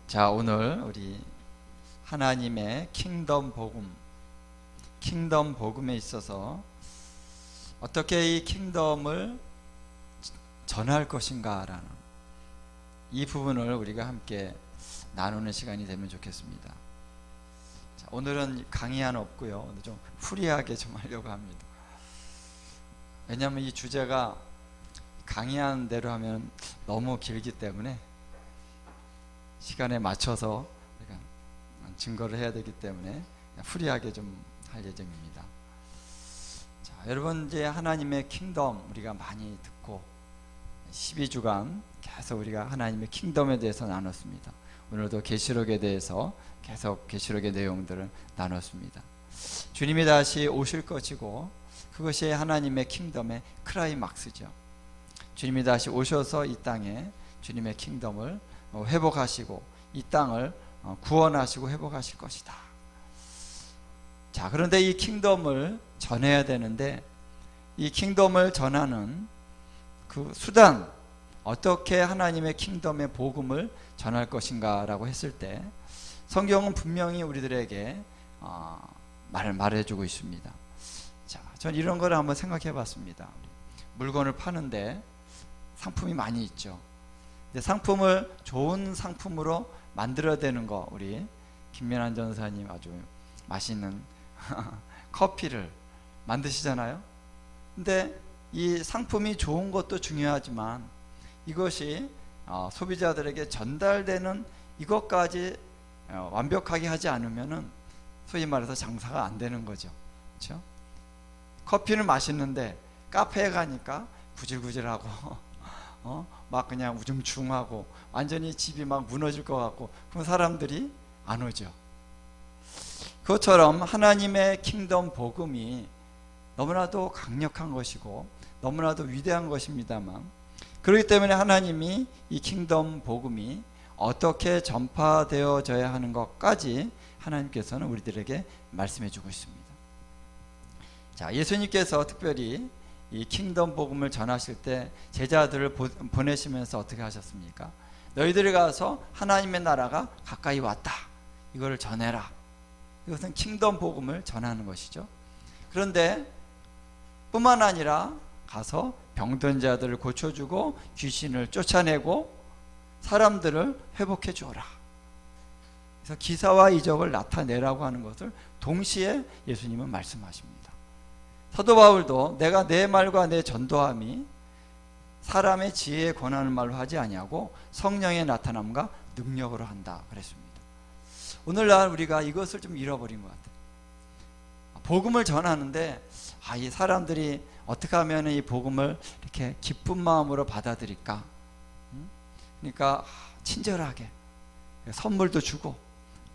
자, 오늘 우리 하나님의 킹덤 복음에 있어서 어떻게 이 킹덤을 전할 것인가라는 이 부분을 우리가 함께 나누는 시간이 되면 좋겠습니다. 자, 오늘은 강의는 없고요. 오늘 좀 프리하게 좀 하려고 합니다. 왜냐하면 이 주제가 강의하는 대로 하면 너무 길기 때문에 시간에 맞춰서 증거를 해야 되기 때문에 프리하게 좀 할 예정입니다. 자, 여러분, 이제 하나님의 킹덤 우리가 많이 듣고 12주간 계속 우리가 하나님의 킹덤에 대해서 나눴습니다. 오늘도 계시록에 대해서 계속 계시록의 내용들을 나눴습니다. 주님이 다시 오실 것이고 그것이 하나님의 킹덤의 클라이막스죠. 주님이 다시 오셔서 이 땅에 주님의 킹덤을 회복하시고 이 땅을 구원하시고 회복하실 것이다. 자, 그런데 이 킹덤을 전해야 되는데 이 킹덤을 전하는 그 수단, 어떻게 하나님의 킹덤의 복음을 전할 것인가 라고 했을 때 성경은 분명히 우리들에게 말해주고 있습니다. 자, 전 이런 걸 한번 생각해 봤습니다. 물건을 파는데 상품이 많이 있죠. 상품을 좋은 상품으로 만들어야 되는 거, 우리 김면한 전사님 아주 맛있는 커피를 만드시잖아요. 근데 이 상품이 좋은 것도 중요하지만 이것이 소비자들에게 전달되는 이것까지 완벽하게 하지 않으면은 소위 말해서 장사가 안 되는 거죠. 그렇죠? 커피는 맛있는데 카페에 가니까 구질구질하고 막 그냥 우중충하고 완전히 집이 막 무너질 것 같고 그럼 사람들이 안 오죠. 그것처럼 하나님의 킹덤 복음이 너무나도 강력한 것이고 너무나도 위대한 것입니다만, 그렇기 때문에 하나님이 이 킹덤 복음이 어떻게 전파되어져야 하는 것까지 하나님께서는 우리들에게 말씀해 주고 있습니다. 자, 예수님께서 특별히 이 킹덤 복음을 전하실 때 제자들을 보내시면서 어떻게 하셨습니까? 너희들이 가서 하나님의 나라가 가까이 왔다, 이거를 전해라. 이것은 킹덤 복음을 전하는 것이죠. 그런데 뿐만 아니라 가서 병든 자들을 고쳐주고 귀신을 쫓아내고 사람들을 회복해 주어라. 그래서 기사와 이적을 나타내라고 하는 것을 동시에 예수님은 말씀하십니다. 사도 바울도 내가 내 말과 내 전도함이 사람의 지혜에 권하는 말로 하지 아니하고 성령의 나타남과 능력으로 한다 그랬습니다. 오늘날 우리가 이것을 좀 잃어버린 것 같아요. 복음을 전하는데 이 사람들이 어떻게 하면 이 복음을 이렇게 기쁜 마음으로 받아들일까? 그러니까 친절하게 선물도 주고,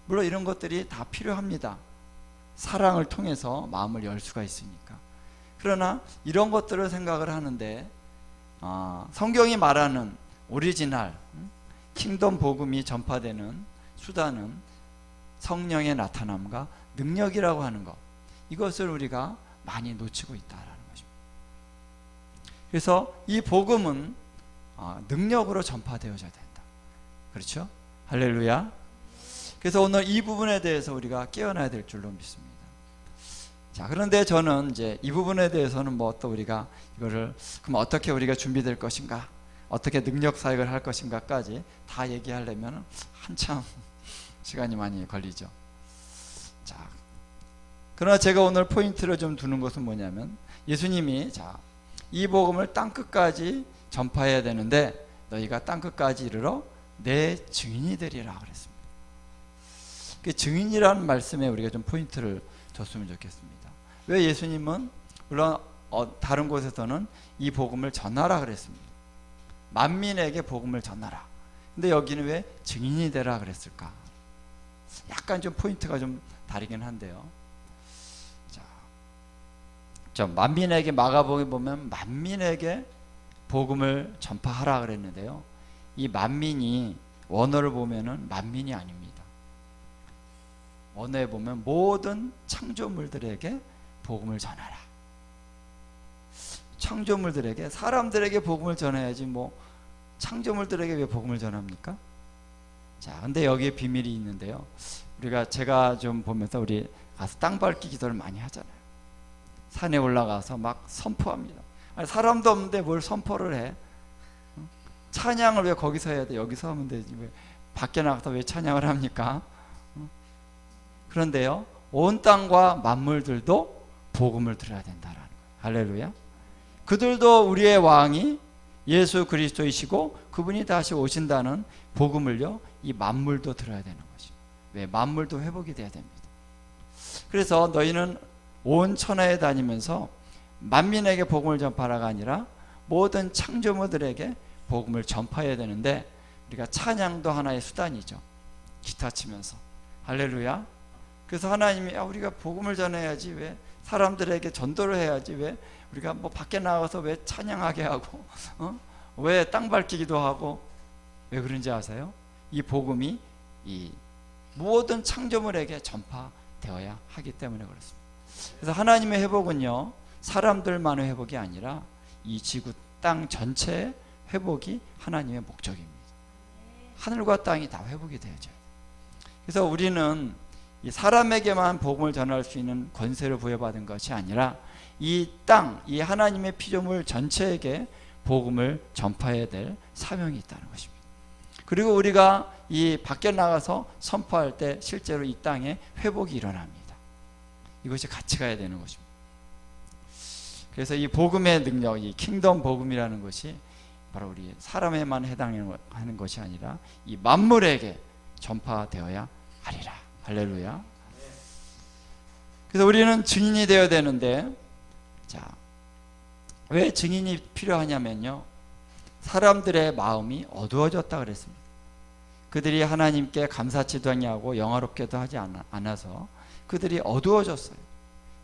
물론 이런 것들이 다 필요합니다. 사랑을 통해서 마음을 열 수가 있으니까. 그러나 이런 것들을 생각을 하는데 성경이 말하는 오리지널 킹덤 복음이 전파되는 수단은 성령의 나타남과 능력이라고 하는 것, 이것을 우리가 많이 놓치고 있다라는 것입니다. 그래서 이 복음은 능력으로 전파되어져야 된다. 그렇죠? 할렐루야. 그래서 오늘 이 부분에 대해서 우리가 깨어나야 될 줄로 믿습니다. 자, 그런데 저는 이제 이 부분에 대해서는 또 우리가 이거를 그럼 어떻게 우리가 준비될 것인가, 어떻게 능력 사역을 할 것인가까지 다 얘기하려면 한참 시간이 많이 걸리죠. 자, 그러나 제가 오늘 포인트를 좀 두는 것은 뭐냐면, 예수님이 이 복음을 땅끝까지 전파해야 되는데 너희가 땅끝까지 이르러 내 증인이 되리라 그랬습니다. 그 증인이라는 말씀에 우리가 좀 포인트를 줬으면 좋겠습니다. 왜 예수님은 물론 다른 곳에서는 이 복음을 전하라 그랬습니다. 만민에게 복음을 전하라. 근데 여기는 왜 증인이 되라 그랬을까? 약간 좀 포인트가 좀 다르긴 한데요. 자, 만민에게, 마가복음에 보면 만민에게 복음을 전파하라 그랬는데요. 이 만민이 원어를 보면은 만민이 아닙니다. 원어에 보면 모든 창조물들에게 복음을 전하라. 창조물들에게, 사람들에게 복음을 전해야지 창조물들에게 왜 복음을 전합니까? 자, 근데 여기에 비밀이 있는데요. 제가 좀 보면서 우리 가서 땅 밟기 기도를 많이 하잖아요. 산에 올라가서 막 선포합니다. 아니, 사람도 없는데 뭘 선포를 해? 찬양을 왜 거기서 해야 돼? 여기서 하면 되지. 왜 밖에 나가서 왜 찬양을 합니까? 그런데요, 온 땅과 만물들도 복음을 들어야 된다라는 거예요. 할렐루야. 그들도 우리의 왕이 예수 그리스도이시고 그분이 다시 오신다는 복음을요, 이 만물도 들어야 되는 것이죠. 왜? 만물도 회복이 돼야 됩니다. 그래서 너희는 온 천하에 다니면서 만민에게 복음을 전파라가 아니라 모든 창조물들에게 복음을 전파해야 되는데, 우리가 찬양도 하나의 수단이죠. 기타 치면서 할렐루야. 그래서 하나님이 우리가 복음을 전해야지, 왜 사람들에게 전도를 해야지, 왜 우리가 뭐 밖에 나가서 왜 찬양하게 하고 왜 땅 밟기기도 하고, 왜 그런지 아세요? 이 복음이 이 모든 창조물에게 전파되어야 하기 때문에 그렇습니다. 그래서 하나님의 회복은요, 사람들만의 회복이 아니라 이 지구 땅 전체의 회복이 하나님의 목적입니다. 하늘과 땅이 다 회복이 되어져요. 그래서 우리는 이 사람에게만 복음을 전할 수 있는 권세를 부여받은 것이 아니라 이 땅, 이 하나님의 피조물 전체에게 복음을 전파해야 될 사명이 있다는 것입니다. 그리고 우리가 이 밖에 나가서 선포할 때 실제로 이 땅에 회복이 일어납니다. 이것이 같이 가야 되는 것입니다. 그래서 이 복음의 능력, 이 킹덤 복음이라는 것이 바로 우리 사람에만 해당하는 것이 아니라 이 만물에게 전파되어야 하리라. 할렐루야. 그래서 우리는 증인이 되어야 되는데, 자, 왜 증인이 필요하냐면요, 사람들의 마음이 어두워졌다 그랬습니다. 그들이 하나님께 감사치도 아니하고 영화롭게도 하지 않아서 그들이 어두워졌어요.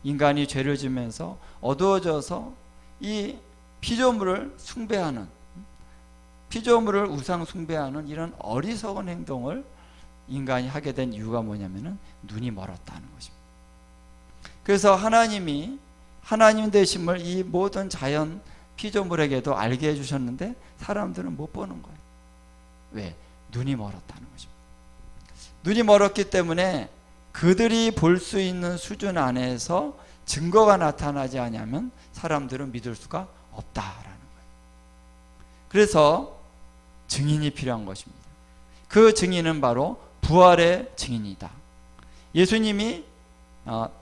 인간이 죄를 지면서 어두워져서 이 피조물을 숭배하는, 피조물을 우상 숭배하는 이런 어리석은 행동을 인간이 하게 된 이유가 뭐냐면은 눈이 멀었다는 것입니다. 그래서 하나님이 하나님 되심을 이 모든 자연 피조물에게도 알게 해주셨는데 사람들은 못 보는 거예요. 왜? 눈이 멀었다는 것입니다. 눈이 멀었기 때문에 그들이 볼 수 있는 수준 안에서 증거가 나타나지 않으면 사람들은 믿을 수가 없다라는 거예요. 그래서 증인이 필요한 것입니다. 그 증인은 바로 부활의 증인이다. 예수님이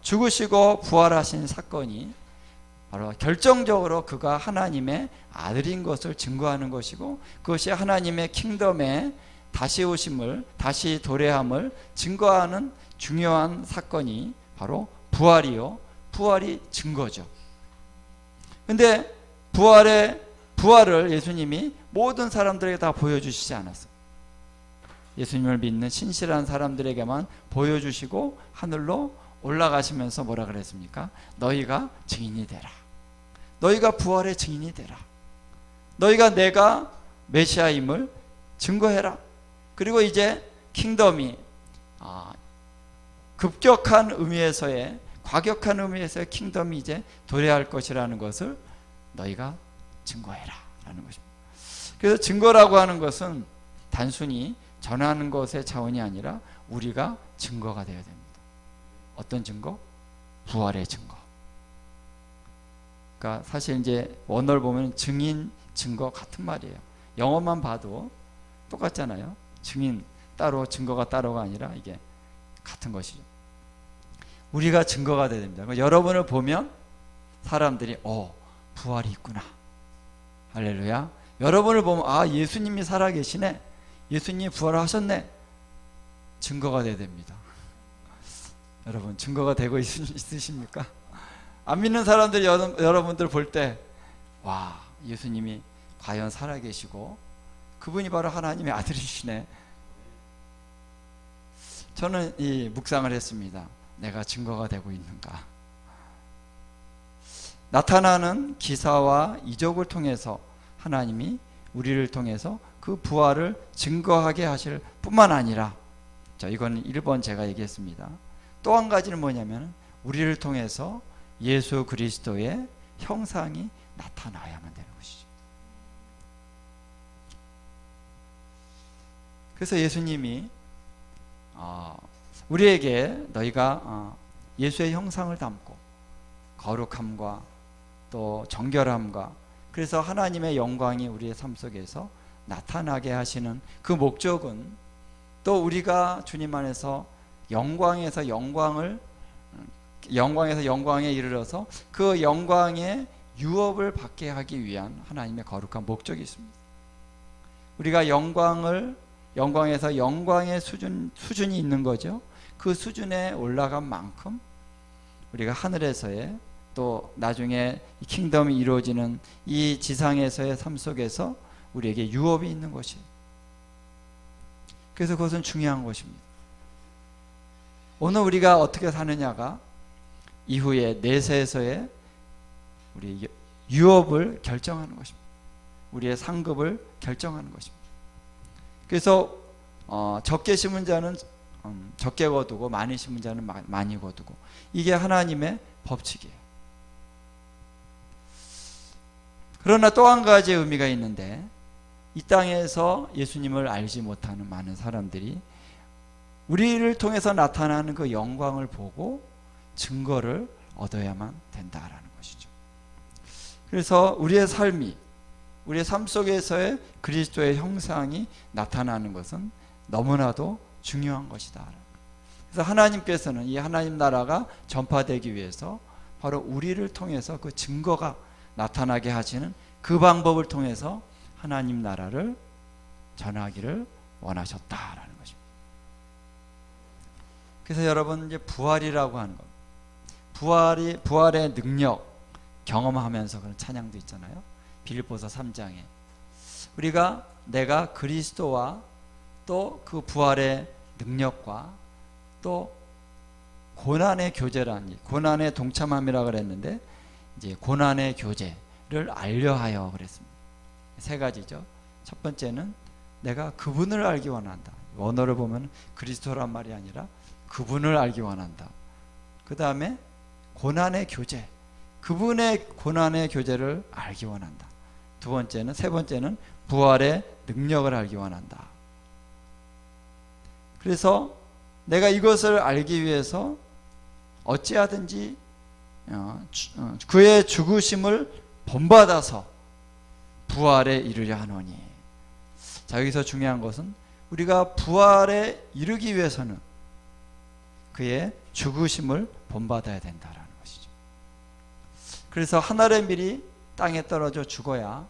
죽으시고 부활하신 사건이 바로 결정적으로 그가 하나님의 아들인 것을 증거하는 것이고, 그것이 하나님의 킹덤의 다시 오심을, 다시 도래함을 증거하는 중요한 사건이 바로 부활이요, 부활이 증거죠. 근데 부활을 예수님이 모든 사람들에게 다 보여주시지 않았어요. 예수님을 믿는 신실한 사람들에게만 보여주시고 하늘로 올라가시면서 뭐라 그랬습니까? 너희가 증인이 되라. 너희가 부활의 증인이 되라. 너희가 내가 메시아임을 증거해라. 그리고 이제 킹덤이 급격한 의미에서의, 과격한 의미에서의 킹덤이 이제 도래할 것이라는 것을 너희가 증거해라 라는 것입니다. 그래서 증거라고 하는 것은 단순히 전하는 것의 차원이 아니라 우리가 증거가 되어야 됩니다. 어떤 증거? 부활의 증거. 그러니까 사실 이제 원어를 보면 증인, 증거 같은 말이에요. 영어만 봐도 똑같잖아요. 증인 따로, 증거가 따로가 아니라 이게 같은 것이죠. 우리가 증거가 되어야 됩니다. 여러분을 보면 사람들이 부활이 있구나. 할렐루야. 여러분을 보면 예수님이 살아계시네. 예수님이 부활하셨네. 증거가 되어야 됩니다. 여러분 증거가 되고 있으십니까? 안 믿는 사람들이 여러분들 볼 때 와, 예수님이 과연 살아계시고 그분이 바로 하나님의 아들이시네. 저는 이 묵상을 했습니다. 내가 증거가 되고 있는가? 나타나는 기사와 이적을 통해서 하나님이 우리를 통해서 그 부활을 증거하게 하실 뿐만 아니라, 자, 이건 1번 제가 얘기했습니다. 또 한 가지는 뭐냐면 우리를 통해서 예수 그리스도의 형상이 나타나야만 되는 것이죠. 그래서 예수님이 우리에게 너희가 예수의 형상을 담고 거룩함과 또 정결함과 그래서 하나님의 영광이 우리의 삶 속에서 나타나게 하시는 그 목적은 또 우리가 주님 안에서 영광에서 영광에 이르러서 그 영광의 유업을 받게 하기 위한 하나님의 거룩한 목적이 있습니다. 우리가 영광에서 영광의 수준이 있는 거죠. 그 수준에 올라간 만큼 우리가 하늘에서의 또 나중에 이 킹덤이 이루어지는 이 지상에서의 삶 속에서 우리에게 유업이 있는 것이에요. 그래서 그것은 중요한 것입니다. 오늘 우리가 어떻게 사느냐가 이후에 내세에서의 우리 유업을 결정하는 것입니다. 우리의 상급을 결정하는 것입니다. 그래서 적게 심은 자는 적게 거두고 많이 심은 자는 많이 거두고 이게 하나님의 법칙이에요. 그러나 또 한 가지 의미가 있는데 이 땅에서 예수님을 알지 못하는 많은 사람들이 우리를 통해서 나타나는 그 영광을 보고 증거를 얻어야만 된다라는 것이죠. 그래서 우리의 삶 속에서의 그리스도의 형상이 나타나는 것은 너무나도 중요한 것이다. 그래서 하나님께서는 이 하나님 나라가 전파되기 위해서 바로 우리를 통해서 그 증거가 나타나게 하시는 그 방법을 통해서 하나님 나라를 전하기를 원하셨다라는 것입니다. 그래서 여러분 이제 부활이라고 하는 것, 부활의 능력 경험하면서 그런 찬양도 있잖아요. 빌립보서 3장에 우리가 내가 그리스도와 또 그 부활의 능력과 또 고난의 교제라니 고난의 동참함이라 그랬는데 이제 고난의 교제를 알려하여 그랬습니다. 세 가지죠. 첫 번째는 내가 그분을 알기 원한다. 원어를 보면 그리스도란 말이 아니라 그분을 알기 원한다. 그 다음에 고난의 교제, 그분의 고난의 교제를 알기 원한다. 세 번째는 부활의 능력을 알기 원한다. 그래서 내가 이것을 알기 위해서 어찌하든지 그의 죽으심을 본받아서 부활에 이르려 하노니. 자, 여기서 중요한 것은 우리가 부활에 이르기 위해서는 그의 죽으심을 본받아야 된다라는 것이죠. 그래서 한 알의 밀이 땅에 떨어져 죽어야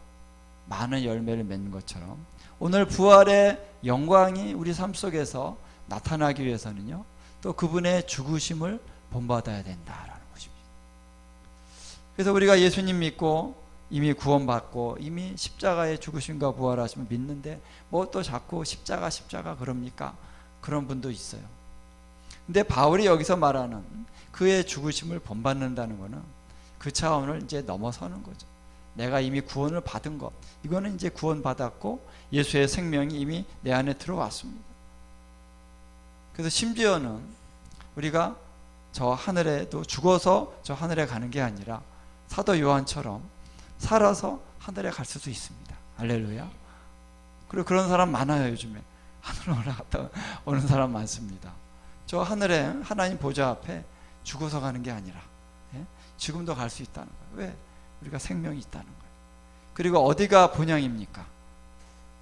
많은 열매를 맺는 것처럼 오늘 부활의 영광이 우리 삶 속에서 나타나기 위해서는요, 또 그분의 죽으심을 본받아야 된다라는 것입니다. 그래서 우리가 예수님 믿고 이미 구원받고 이미 십자가의 죽으심과 부활하심을 믿는데 뭐 또 자꾸 십자가 그럽니까? 그런 분도 있어요. 근데 바울이 여기서 말하는 그의 죽으심을 본받는다는 것은 그 차원을 이제 넘어서는 거죠. 내가 이미 구원을 받은 것, 이거는 이제 구원받았고 예수의 생명이 이미 내 안에 들어왔습니다. 그래서 심지어는 우리가 저 하늘에도 죽어서 저 하늘에 가는 게 아니라 사도 요한처럼 살아서 하늘에 갈 수도 있습니다. 할렐루야. 그리고 그런 사람 많아요. 요즘에 하늘로 올라갔다 오는 사람 많습니다. 저 하늘에 하나님 보좌 앞에 죽어서 가는 게 아니라 지금도 갈 수 있다는 거예요. 왜? 우리가 생명이 있다는 거예요. 그리고 어디가 본향입니까?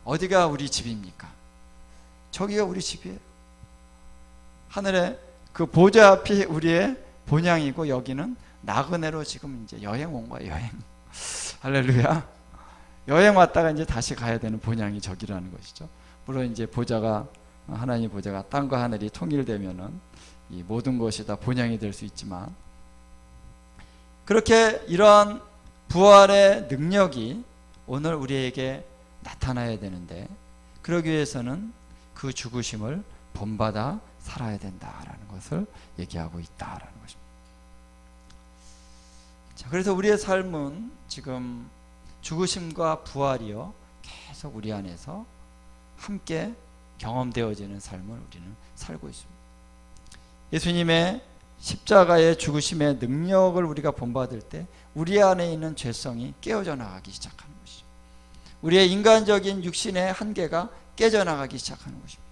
어디가 우리 집입니까? 저기가 우리 집이에요. 하늘에 그 보좌 앞이 우리의 본향이고 여기는 나그네로 지금 이제 여행 온 거예요. 여행. 할렐루야. 여행 왔다가 이제 다시 가야 되는 본향이 저기라는 것이죠. 물론 이제 하나님 보좌가 땅과 하늘이 통일되면은 이 모든 것이 다 본향이 될 수 있지만, 그렇게 이러한 부활의 능력이 오늘 우리에게 나타나야 되는데, 그러기 위해서는 그 죽으심을 본받아 살아야 된다라는 것을 얘기하고 있다라는 것입니다. 자, 그래서 우리의 삶은 지금 죽으심과 부활이요 계속 우리 안에서 함께 경험되어지는 삶을 우리는 살고 있습니다. 예수님의 십자가의 죽으심의 능력을 우리가 본받을 때 우리 안에 있는 죄성이 깨어져 나가기 시작하는 것이죠. 우리의 인간적인 육신의 한계가 깨져나가기 시작하는 것입니다.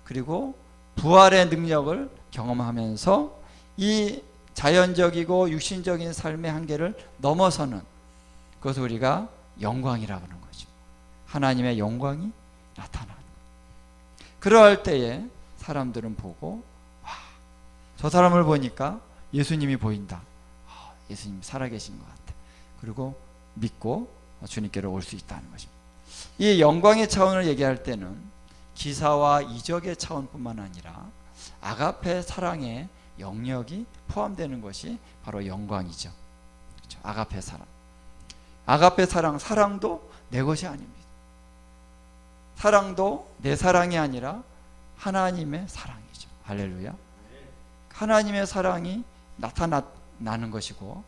그리고 부활의 능력을 경험하면서 이 자연적이고 육신적인 삶의 한계를 넘어서는 그것을 우리가 영광이라고 하는 거죠. 하나님의 영광이 나타나는 거예요. 그러할 때에 사람들은 보고 와, 저 사람을 보니까 예수님이 보인다. 예수님이 살아계신 것 같아. 그리고 믿고 주님께로 올 수 있다는 것입니다. 이 영광의 차원을 얘기할 때는 기사와 이적의 차원뿐만 아니라 아가페 사랑의 영역이 포함되는 것이 바로 영광이죠. 그렇죠? 아가페 사랑. 아가페 사랑, 사랑도 내 것이 아닙니다. 사랑도 내 사랑이 아니라 하나님의 사랑이죠. 할렐루야. 하나님의 사랑이 나타나는 것이고,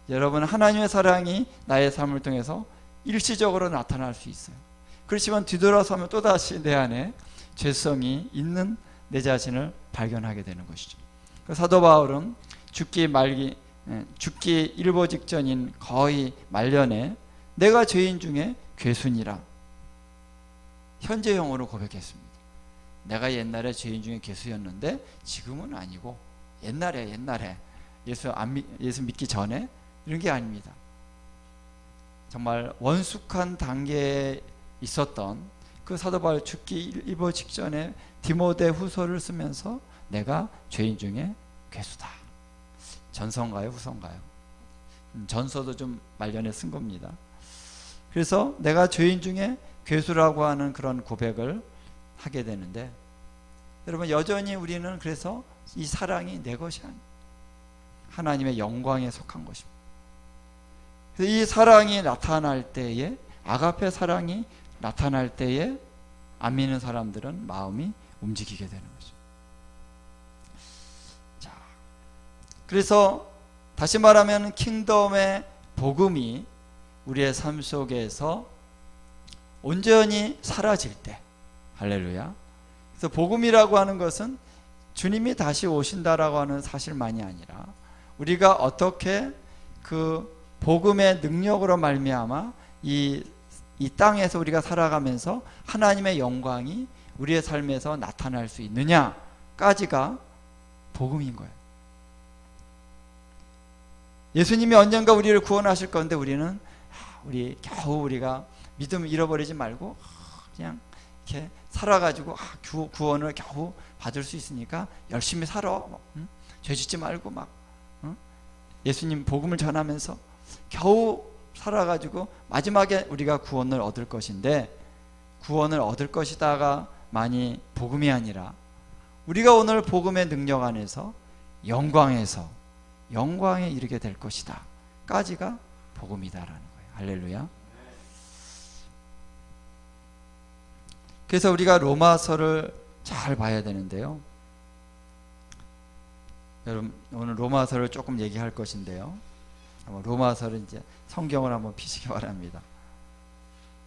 여러분, 하나님의 사랑이 나의 삶을 통해서 일시적으로 나타날 수 있어요. 그렇지만 뒤돌아서면 또다시 내 안에 죄성이 있는 내 자신을 발견하게 되는 것이죠. 사도 바울은 죽기 일보 직전인 거의 말년에 내가 죄인 중에 괴순이라 현재형으로 고백했습니다. 내가 옛날에 죄인 중에 괴수였는데 지금은 아니고 옛날에 예수 믿기 전에 이런 게 아닙니다. 정말 원숙한 단계에 있었던 그 사도 바울 죽기 일보 직전에 디모데 후서를 쓰면서 내가 죄인 중에 괴수다. 전서인가요? 후서인가요? 전서도 좀 말년에 쓴 겁니다. 그래서 내가 죄인 중에 괴수라고 하는 그런 고백을 하게 되는데, 여러분, 여전히 우리는 그래서 이 사랑이 내 것이 아니에요. 하나님의 영광에 속한 것입니다. 그래서 이 사랑이 나타날 때에, 아가페 사랑이 나타날 때에 안 믿는 사람들은 마음이 움직이게 되는 거죠. 자, 그래서 다시 말하면 킹덤의 복음이 우리의 삶 속에서 온전히 사라질 때, 할렐루야. 그래서 복음이라고 하는 것은 주님이 다시 오신다라고 하는 사실만이 아니라 우리가 어떻게 그 복음의 능력으로 말미암아 이 땅에서 우리가 살아가면서 하나님의 영광이 우리의 삶에서 나타날 수 있느냐까지가 복음인 거예요. 예수님이 언젠가 우리를 구원하실 건데 우리는 겨우 우리가 믿음을 잃어버리지 말고 그냥 이렇게 살아가지고 구원을 겨우 받을 수 있으니까 열심히 살아. 죄 짓지 말고 막 예수님 복음을 전하면서 겨우 살아가지고 마지막에 우리가 구원을 얻을 것인데, 구원을 얻을 것이다가 많이 복음이 아니라 우리가 오늘 복음의 능력 안에서 영광에 이르게 될 것이다 까지가 복음이다라는 거예요. 할렐루야. 그래서 우리가 로마서를 잘 봐야 되는데요. 여러분, 오늘 로마서를 조금 얘기할 것인데요. 로마서를 이제 성경을 한번 피시기 바랍니다.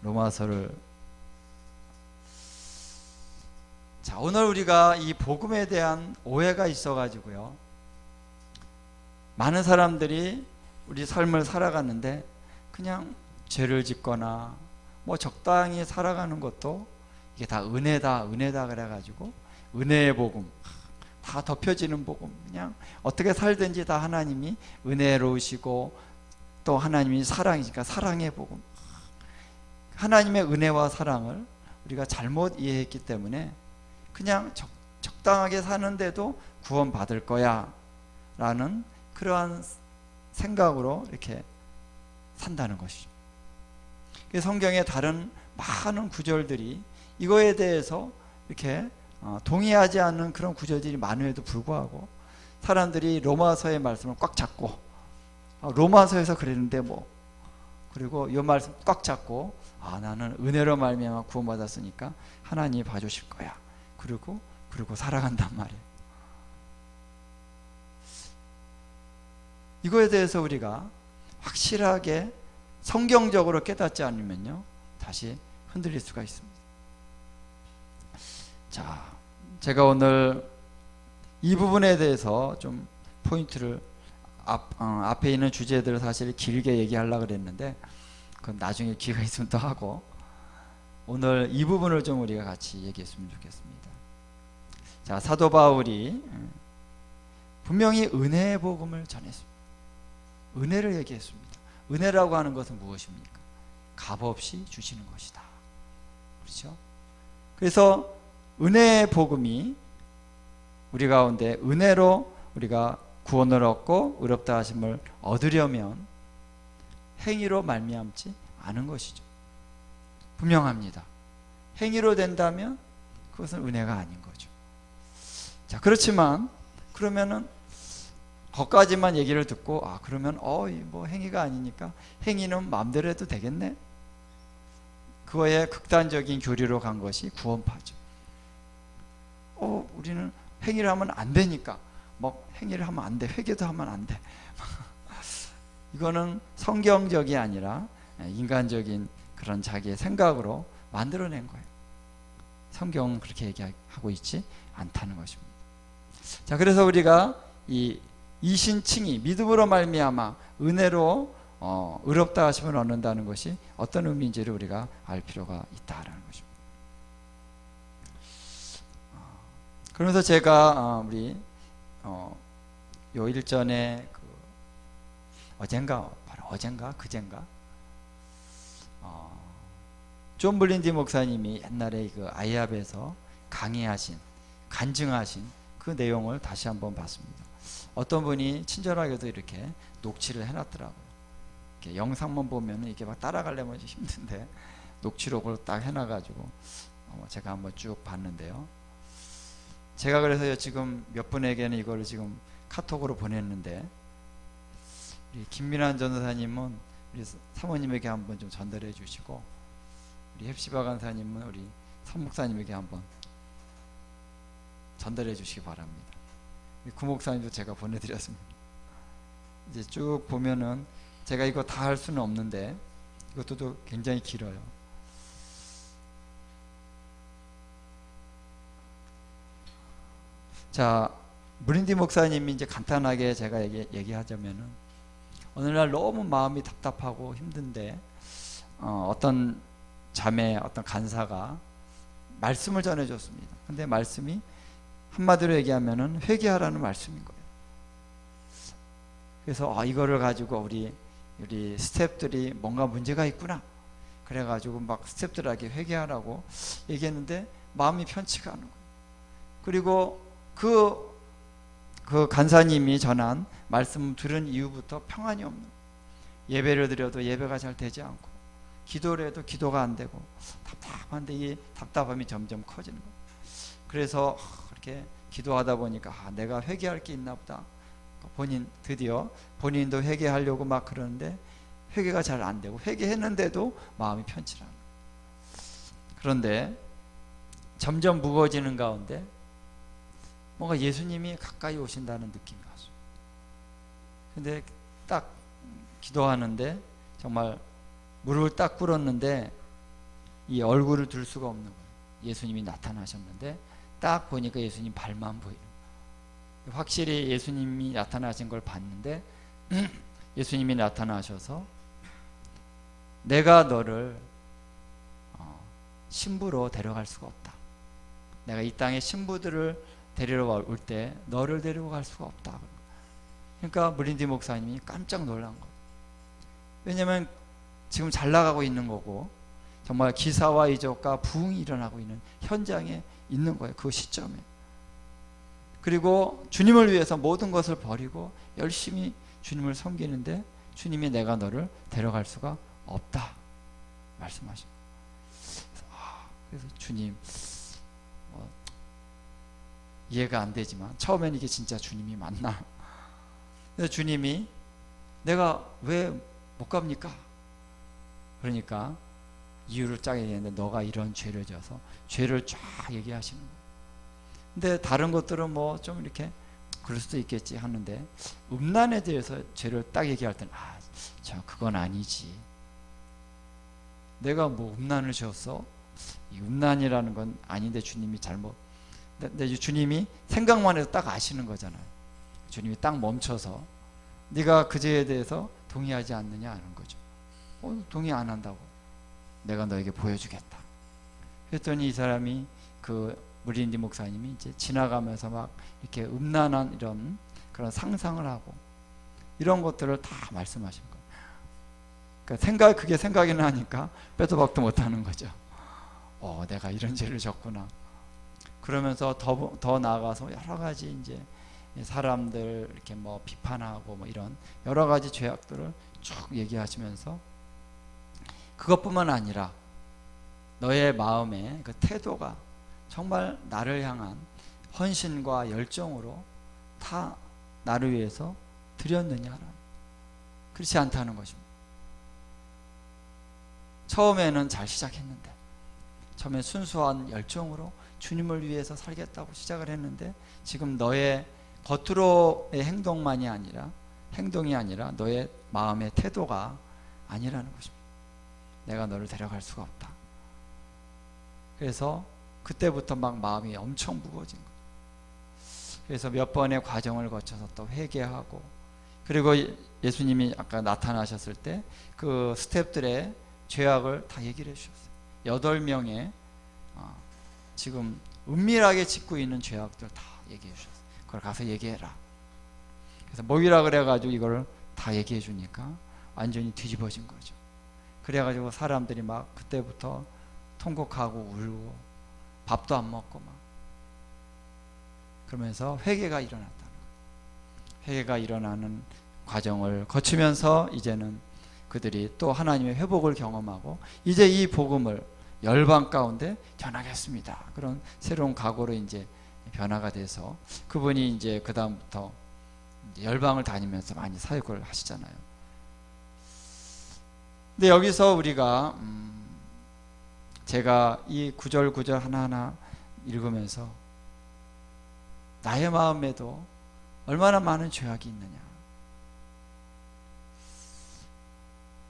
로마서를. 자, 오늘 우리가 이 복음에 대한 오해가 있어가지고요. 많은 사람들이 우리 삶을 살아가는데 그냥 죄를 짓거나 뭐 적당히 살아가는 것도 이게 다 은혜다 그래가지고 은혜의 복음, 다 덮여지는 복음, 그냥 어떻게 살든지 다 하나님이 은혜로우시고 또 하나님이 사랑이니까 사랑의 복음, 하나님의 은혜와 사랑을 우리가 잘못 이해했기 때문에 그냥 적당하게 사는데도 구원받을 거야 라는 그러한 생각으로 이렇게 산다는 것이죠. 성경의 다른 많은 구절들이 이거에 대해서 이렇게 동의하지 않는 그런 구절들이 많음에도 불구하고 사람들이 로마서의 말씀을 꽉 잡고 로마서에서 그랬는데 그리고 이 말씀 꽉 잡고 나는 은혜로 말미암아 구원받았으니까 하나님이 봐주실 거야. 그리고 살아간단 말이에요. 이거에 대해서 우리가 확실하게 성경적으로 깨닫지 않으면요 다시 흔들릴 수가 있습니다. 자, 제가 오늘 이 부분에 대해서 좀 포인트를 앞에 있는 주제들을 사실 길게 얘기하려고 그랬는데 그건 나중에 기회가 있으면 또 하고, 오늘 이 부분을 좀 우리가 같이 얘기했으면 좋겠습니다. 자, 사도 바울이 분명히 은혜의 복음을 전했습니다. 은혜를 얘기했습니다. 은혜라고 하는 것은 무엇입니까? 값없이 주시는 것이다. 그렇죠? 그래서 은혜의 복음이 우리 가운데 은혜로 우리가 구원을 얻고 의롭다 하심을 얻으려면 행위로 말미암지 않은 것이죠. 분명합니다. 행위로 된다면 그것은 은혜가 아닌 거죠. 자, 그렇지만 그러면은 거기까지만 얘기를 듣고 그러면 뭐 행위가 아니니까 행위는 마음대로 해도 되겠네. 그거에 극단적인 교리로 간 것이 구원파죠. 우리는 행위를 하면 안 되니까 행위를 하면 안 돼. 회개도 하면 안 돼. 이거는 성경적이 아니라 인간적인 그런 자기의 생각으로 만들어낸 거예요. 성경은 그렇게 얘기하고 있지 않다는 것입니다. 자, 그래서 우리가 이 이신칭이 믿음으로 말미암아 은혜로 의롭다 하심을 얻는다는 것이 어떤 의미인지를 우리가 알 필요가 있다라는 것입니다. 그러면서 제가 우리 요일 전에 어젠가 그젠가 존 블린디 목사님이 옛날에 그 아이합에서 강의하신 간증하신 그 내용을 다시 한번 봤습니다. 어떤 분이 친절하게도 이렇게 녹취를 해놨더라고요. 이렇게 영상만 보면은 이게 막 따라가려면 힘든데 녹취록을 딱 해놔가지고 제가 한번 쭉 봤는데요. 제가 그래서 지금 몇 분에게는 이거를 지금 카톡으로 보냈는데 우리 김민환 전도사님은 우리 사모님에게 한번 좀 전달해 주시고 우리 헵시바 간사님은 우리 선 목사님에게 한번 전달해 주시기 바랍니다. 구 목사님도 제가 보내드렸습니다. 이제 쭉 보면은 제가 이거 다 할 수는 없는데 이것도 굉장히 길어요. 자, 브린디 목사님이 이제 간단하게 제가 얘기하자면은 어느 날 너무 마음이 답답하고 힘든데 어떤 자매, 어떤 간사가 말씀을 전해줬습니다. 근데 말씀이 한마디로 얘기하면은 회개하라는 말씀인 거예요. 그래서 이거를 가지고 우리 스태프들이 뭔가 문제가 있구나. 그래가지고 막 스태프들에게 회개하라고 얘기했는데 마음이 편치가 않은 거예요. 그리고 그 간사님이 전한 말씀 들은 이후부터 평안이 없는 거예요. 예배를 드려도 예배가 잘 되지 않고 기도를 해도 기도가 안 되고 답답한데 이 답답함이 점점 커지는 거예요. 그래서 이렇게 기도하다 보니까 내가 회개할 게 있나 보다. 드디어 본인도 회개하려고 막 그러는데 회개가 잘 안 되고 회개했는데도 마음이 편치 않아요. 그런데 점점 무거워지는 가운데 뭔가 예수님이 가까이 오신다는 느낌이 왔어요. 근데 딱 기도하는데 정말 무릎을 딱 꿇었는데 이 얼굴을 들 수가 없는 거예요. 예수님이 나타나셨는데 딱 보니까 예수님 발만 보이는 거예요. 확실히 예수님이 나타나신 걸 봤는데 예수님이 나타나셔서 내가 너를 신부로 데려갈 수가 없다. 내가 이 땅에 신부들을 데리러 올 때 너를 데리고 갈 수가 없다. 그러니까 브린디 목사님이 깜짝 놀란 거예요. 왜냐하면 지금 잘 나가고 있는 거고 정말 기사와 이적과 부흥이 일어나고 있는 현장에 있는 거예요. 그 시점에. 그리고 주님을 위해서 모든 것을 버리고 열심히 주님을 섬기는데 주님이 내가 너를 데려갈 수가 없다 말씀하시고, 그래서 주님 이해가 안 되지만 처음엔 이게 진짜 주님이 맞나? 그래서 주님이 내가 왜 못 갑니까? 그러니까 이유를 쫙 얘기했는데 너가 이런 죄를 져서 죄를 쫙 얘기하시는 거예요. 근데 다른 것들은 뭐 좀 이렇게 그럴 수도 있겠지 하는데 음란에 대해서 죄를 딱 얘기할 때는 그건 아니지. 내가 뭐 음란을 지었어? 이 음란이라는 건 아닌데 주님이 잘못. 근데 주님이 생각만 해도 딱 아시는 거잖아요. 주님이 딱 멈춰서 네가 그 죄에 대해서 동의하지 않느냐 하는 거죠. 동의 안 한다고. 내가 너에게 보여주겠다. 그랬더니 이 사람이 그 무린디 목사님이 이제 지나가면서 막 이렇게 음란한 이런 그런 상상을 하고 이런 것들을 다 말씀하신 거예요. 그러니까 그게 생각이 나니까 빼도 박도 못하는 거죠. 내가 이런 죄를 졌구나. 그러면서 더 나아가서 여러 가지 이제 사람들 이렇게 뭐 비판하고 뭐 이런 여러 가지 죄악들을 쭉 얘기하시면서 그것뿐만 아니라 너의 마음의 그 태도가 정말 나를 향한 헌신과 열정으로 다 나를 위해서 드렸느냐? 그렇지 않다는 것입니다. 처음에는 잘 시작했는데, 처음에 순수한 열정으로 주님을 위해서 살겠다고 시작을 했는데, 지금 너의 겉으로의 행동이 아니라 너의 마음의 태도가 아니라는 것입니다. 내가 너를 데려갈 수가 없다. 그래서 그때부터 막 마음이 엄청 무거워진 거예요. 그래서 몇 번의 과정을 거쳐서 또 회개하고, 그리고 예수님이 아까 나타나셨을 때 그 스텝들의 죄악을 다 얘기를 해주셨어요. 8명의 지금 은밀하게 짓고 있는 죄악들 다 얘기해 주셨어요. 그걸 가서 얘기해라. 그래서 모이라 그래가지고 이걸 다 얘기해 주니까 완전히 뒤집어진 거죠. 그래가지고 사람들이 막 그때부터 통곡하고 울고 밥도 안 먹고 막 그러면서 회개가 일어났다는 거예요. 회개가 일어나는 과정을 거치면서 이제는 그들이 또 하나님의 회복을 경험하고 이제 이 복음을 열방 가운데 전하겠습니다. 그런 새로운 각오로 이제 변화가 돼서 그분이 이제 그 다음부터 열방을 다니면서 많이 사역을 하시잖아요. 근데 여기서 우리가 제가 이 구절 하나하나 읽으면서 나의 마음에도 얼마나 많은 죄악이 있느냐.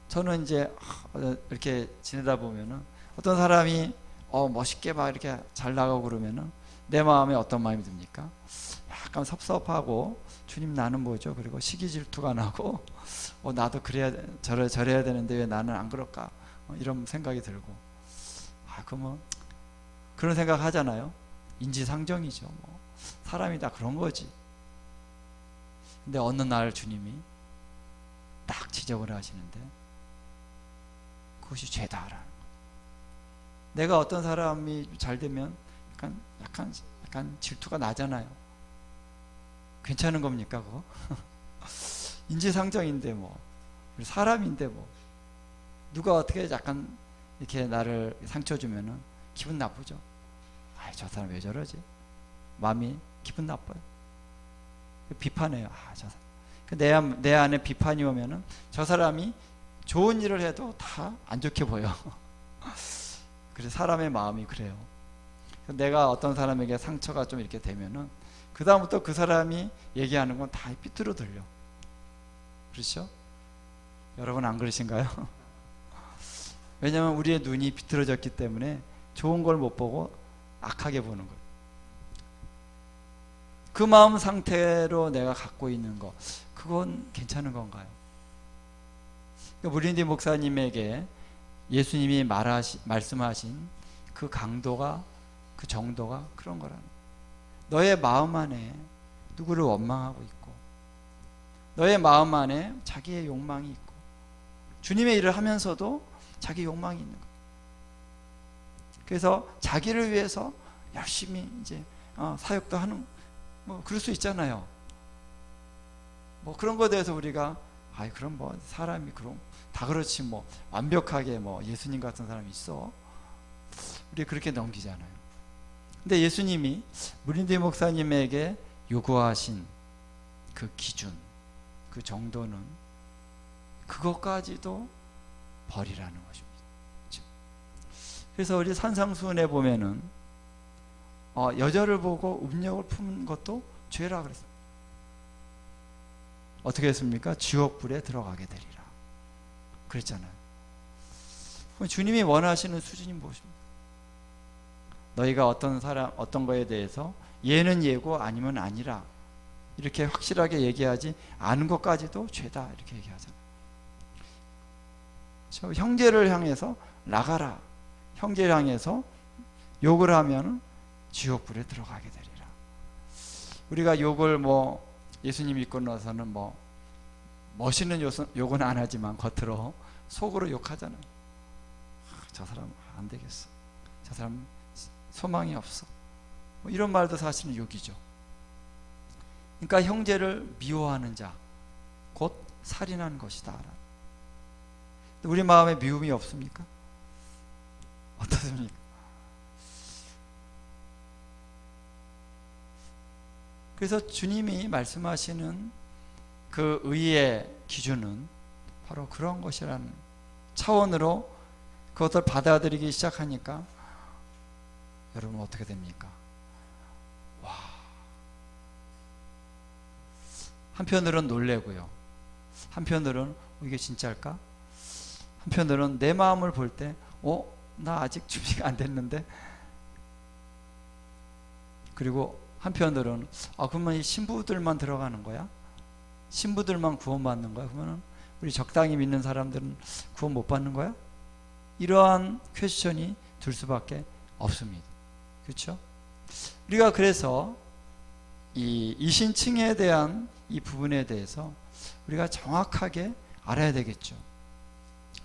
저는 이제 이렇게 지내다 보면은 어떤 사람이 멋있게 막 이렇게 잘 나가고 그러면은 내 마음에 어떤 마음이 듭니까? 약간 섭섭하고 주님 나는 뭐죠? 그리고 시기 질투가 나고 나도 저래야 되는데 왜 나는 안 그럴까? 이런 생각이 들고 그러면 그런 생각 하잖아요. 인지상정이죠. 뭐 사람이 다 그런 거지. 근데 어느 날 주님이 딱 지적을 하시는데 그것이 죄다라는 거예요. 내가 어떤 사람이 잘 되면 약간 질투가 나잖아요. 괜찮은 겁니까 그거? 인지상정인데 뭐 사람인데 뭐 누가 어떻게 약간 이렇게 나를 상처 주면은 기분 나쁘죠. 저 사람 왜 저러지? 마음이 기분 나빠요. 비판해요. 내 안에 비판이 오면은 저 사람이 좋은 일을 해도 다 안 좋게 보여. 그래서 사람의 마음이 그래요. 내가 어떤 사람에게 상처가 좀 이렇게 되면은 그 다음부터 그 사람이 얘기하는 건 다 삐뚤어 들려. 그렇죠? 여러분 안 그러신가요? 왜냐하면 우리의 눈이 비틀어졌기 때문에 좋은 걸 못 보고 악하게 보는 거예요. 그 마음 상태로 내가 갖고 있는 거, 그건 괜찮은 건가요? 무린디 목사님에게 예수님이 말씀하신 그 강도가, 그 정도가 그런 거라는 거예요. 너의 마음 안에 누구를 원망하고 있고, 너의 마음 안에 자기의 욕망이 있고, 주님의 일을 하면서도 자기 욕망이 있는 거예요. 그래서 자기를 위해서 열심히 이제 사역도 하는, 뭐 그럴 수 있잖아요. 뭐 그런 거에 대해서 우리가 그럼 뭐 사람이 그럼 다 그렇지 뭐 완벽하게 뭐 예수님 같은 사람이 있어? 우리 그렇게 넘기잖아요. 근데 예수님이 무린디 목사님에게 요구하신 그 기준, 그 정도는 그것까지도 버리라는 것입니다. 그래서 우리 산상수훈에 보면은 여자를 보고 음욕을 품은 것도 죄라 그랬습니다. 어떻게 했습니까? 지옥불에 들어가게 되리라 그랬잖아요. 그럼 주님이 원하시는 수준이 무엇입니까? 너희가 어떤 거에 대해서 얘는 얘고 아니면 아니라 이렇게 확실하게 얘기하지 않은 것까지도 죄다 이렇게 얘기하잖아요. 형제를 향해서 나가라, 형제를 향해서 욕을 하면 지옥불에 들어가게 되리라. 우리가 욕을 예수님 믿고 나서는 멋있는 욕은 안 하지만 겉으로 속으로 욕하잖아요. 저 사람 안 되겠어. 저 사람 소망이 없어. 이런 말도 사실은 욕이죠. 그러니까 형제를 미워하는 자 곧 살인한 것이다. 우리 마음에 미움이 없습니까? 어떻습니까? 그래서 주님이 말씀하시는 그 의의 기준은 바로 그런 것이라는 차원으로 그것을 받아들이기 시작하니까 여러분 어떻게 됩니까? 와, 한편으로는 놀래고요, 한편으로는 이게 진짜일까? 한편으로는 내 마음을 볼 때 나 아직 준비가 안 됐는데, 그리고 한편으로는 그러면 이 신부들만 들어가는 거야? 신부들만 구원받는 거야? 그러면 우리 적당히 믿는 사람들은 구원 못 받는 거야? 이러한 퀘스천이 들 수밖에 없습니다. 그렇죠? 우리가 그래서 이 이신칭에 대한 이 부분에 대해서 우리가 정확하게 알아야 되겠죠.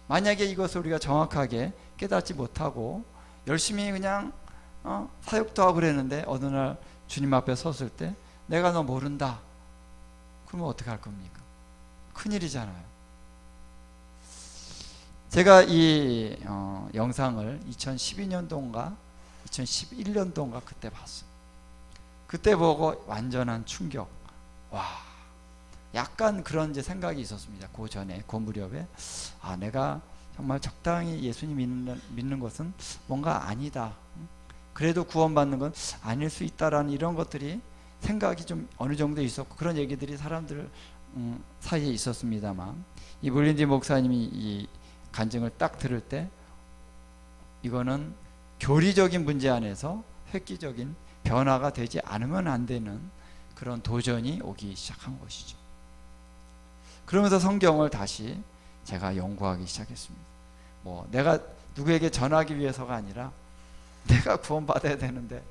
만약에 이것을 우리가 정확하게 깨닫지 못하고 열심히 그냥 사역도 하고 그랬는데 어느 날 주님 앞에 섰을 때 내가 너 모른다, 그러면 어떻게 할 겁니까? 큰일이잖아요. 제가 이 영상을 2012년도인가 2011년도인가 그때 봤어요. 그때 보고 완전한 충격. 와, 약간 그런 이제 생각이 있었습니다. 그 전에, 그 무렵에 내가 정말 적당히 예수님 믿는 것은 뭔가 아니다. 그래도 구원받는 건 아닐 수 있다라는 이런 것들이 생각이 좀 어느 정도 있었고, 그런 얘기들이 사람들 사이에 있었습니다만, 이 물린디 목사님이 이 간증을 딱 들을 때 이거는 교리적인 문제 안에서 획기적인 변화가 되지 않으면 안 되는 그런 도전이 오기 시작한 것이죠. 그러면서 성경을 다시 제가 연구하기 시작했습니다. 내가 누구에게 전하기 위해서가 아니라 내가 구원받아야 되는데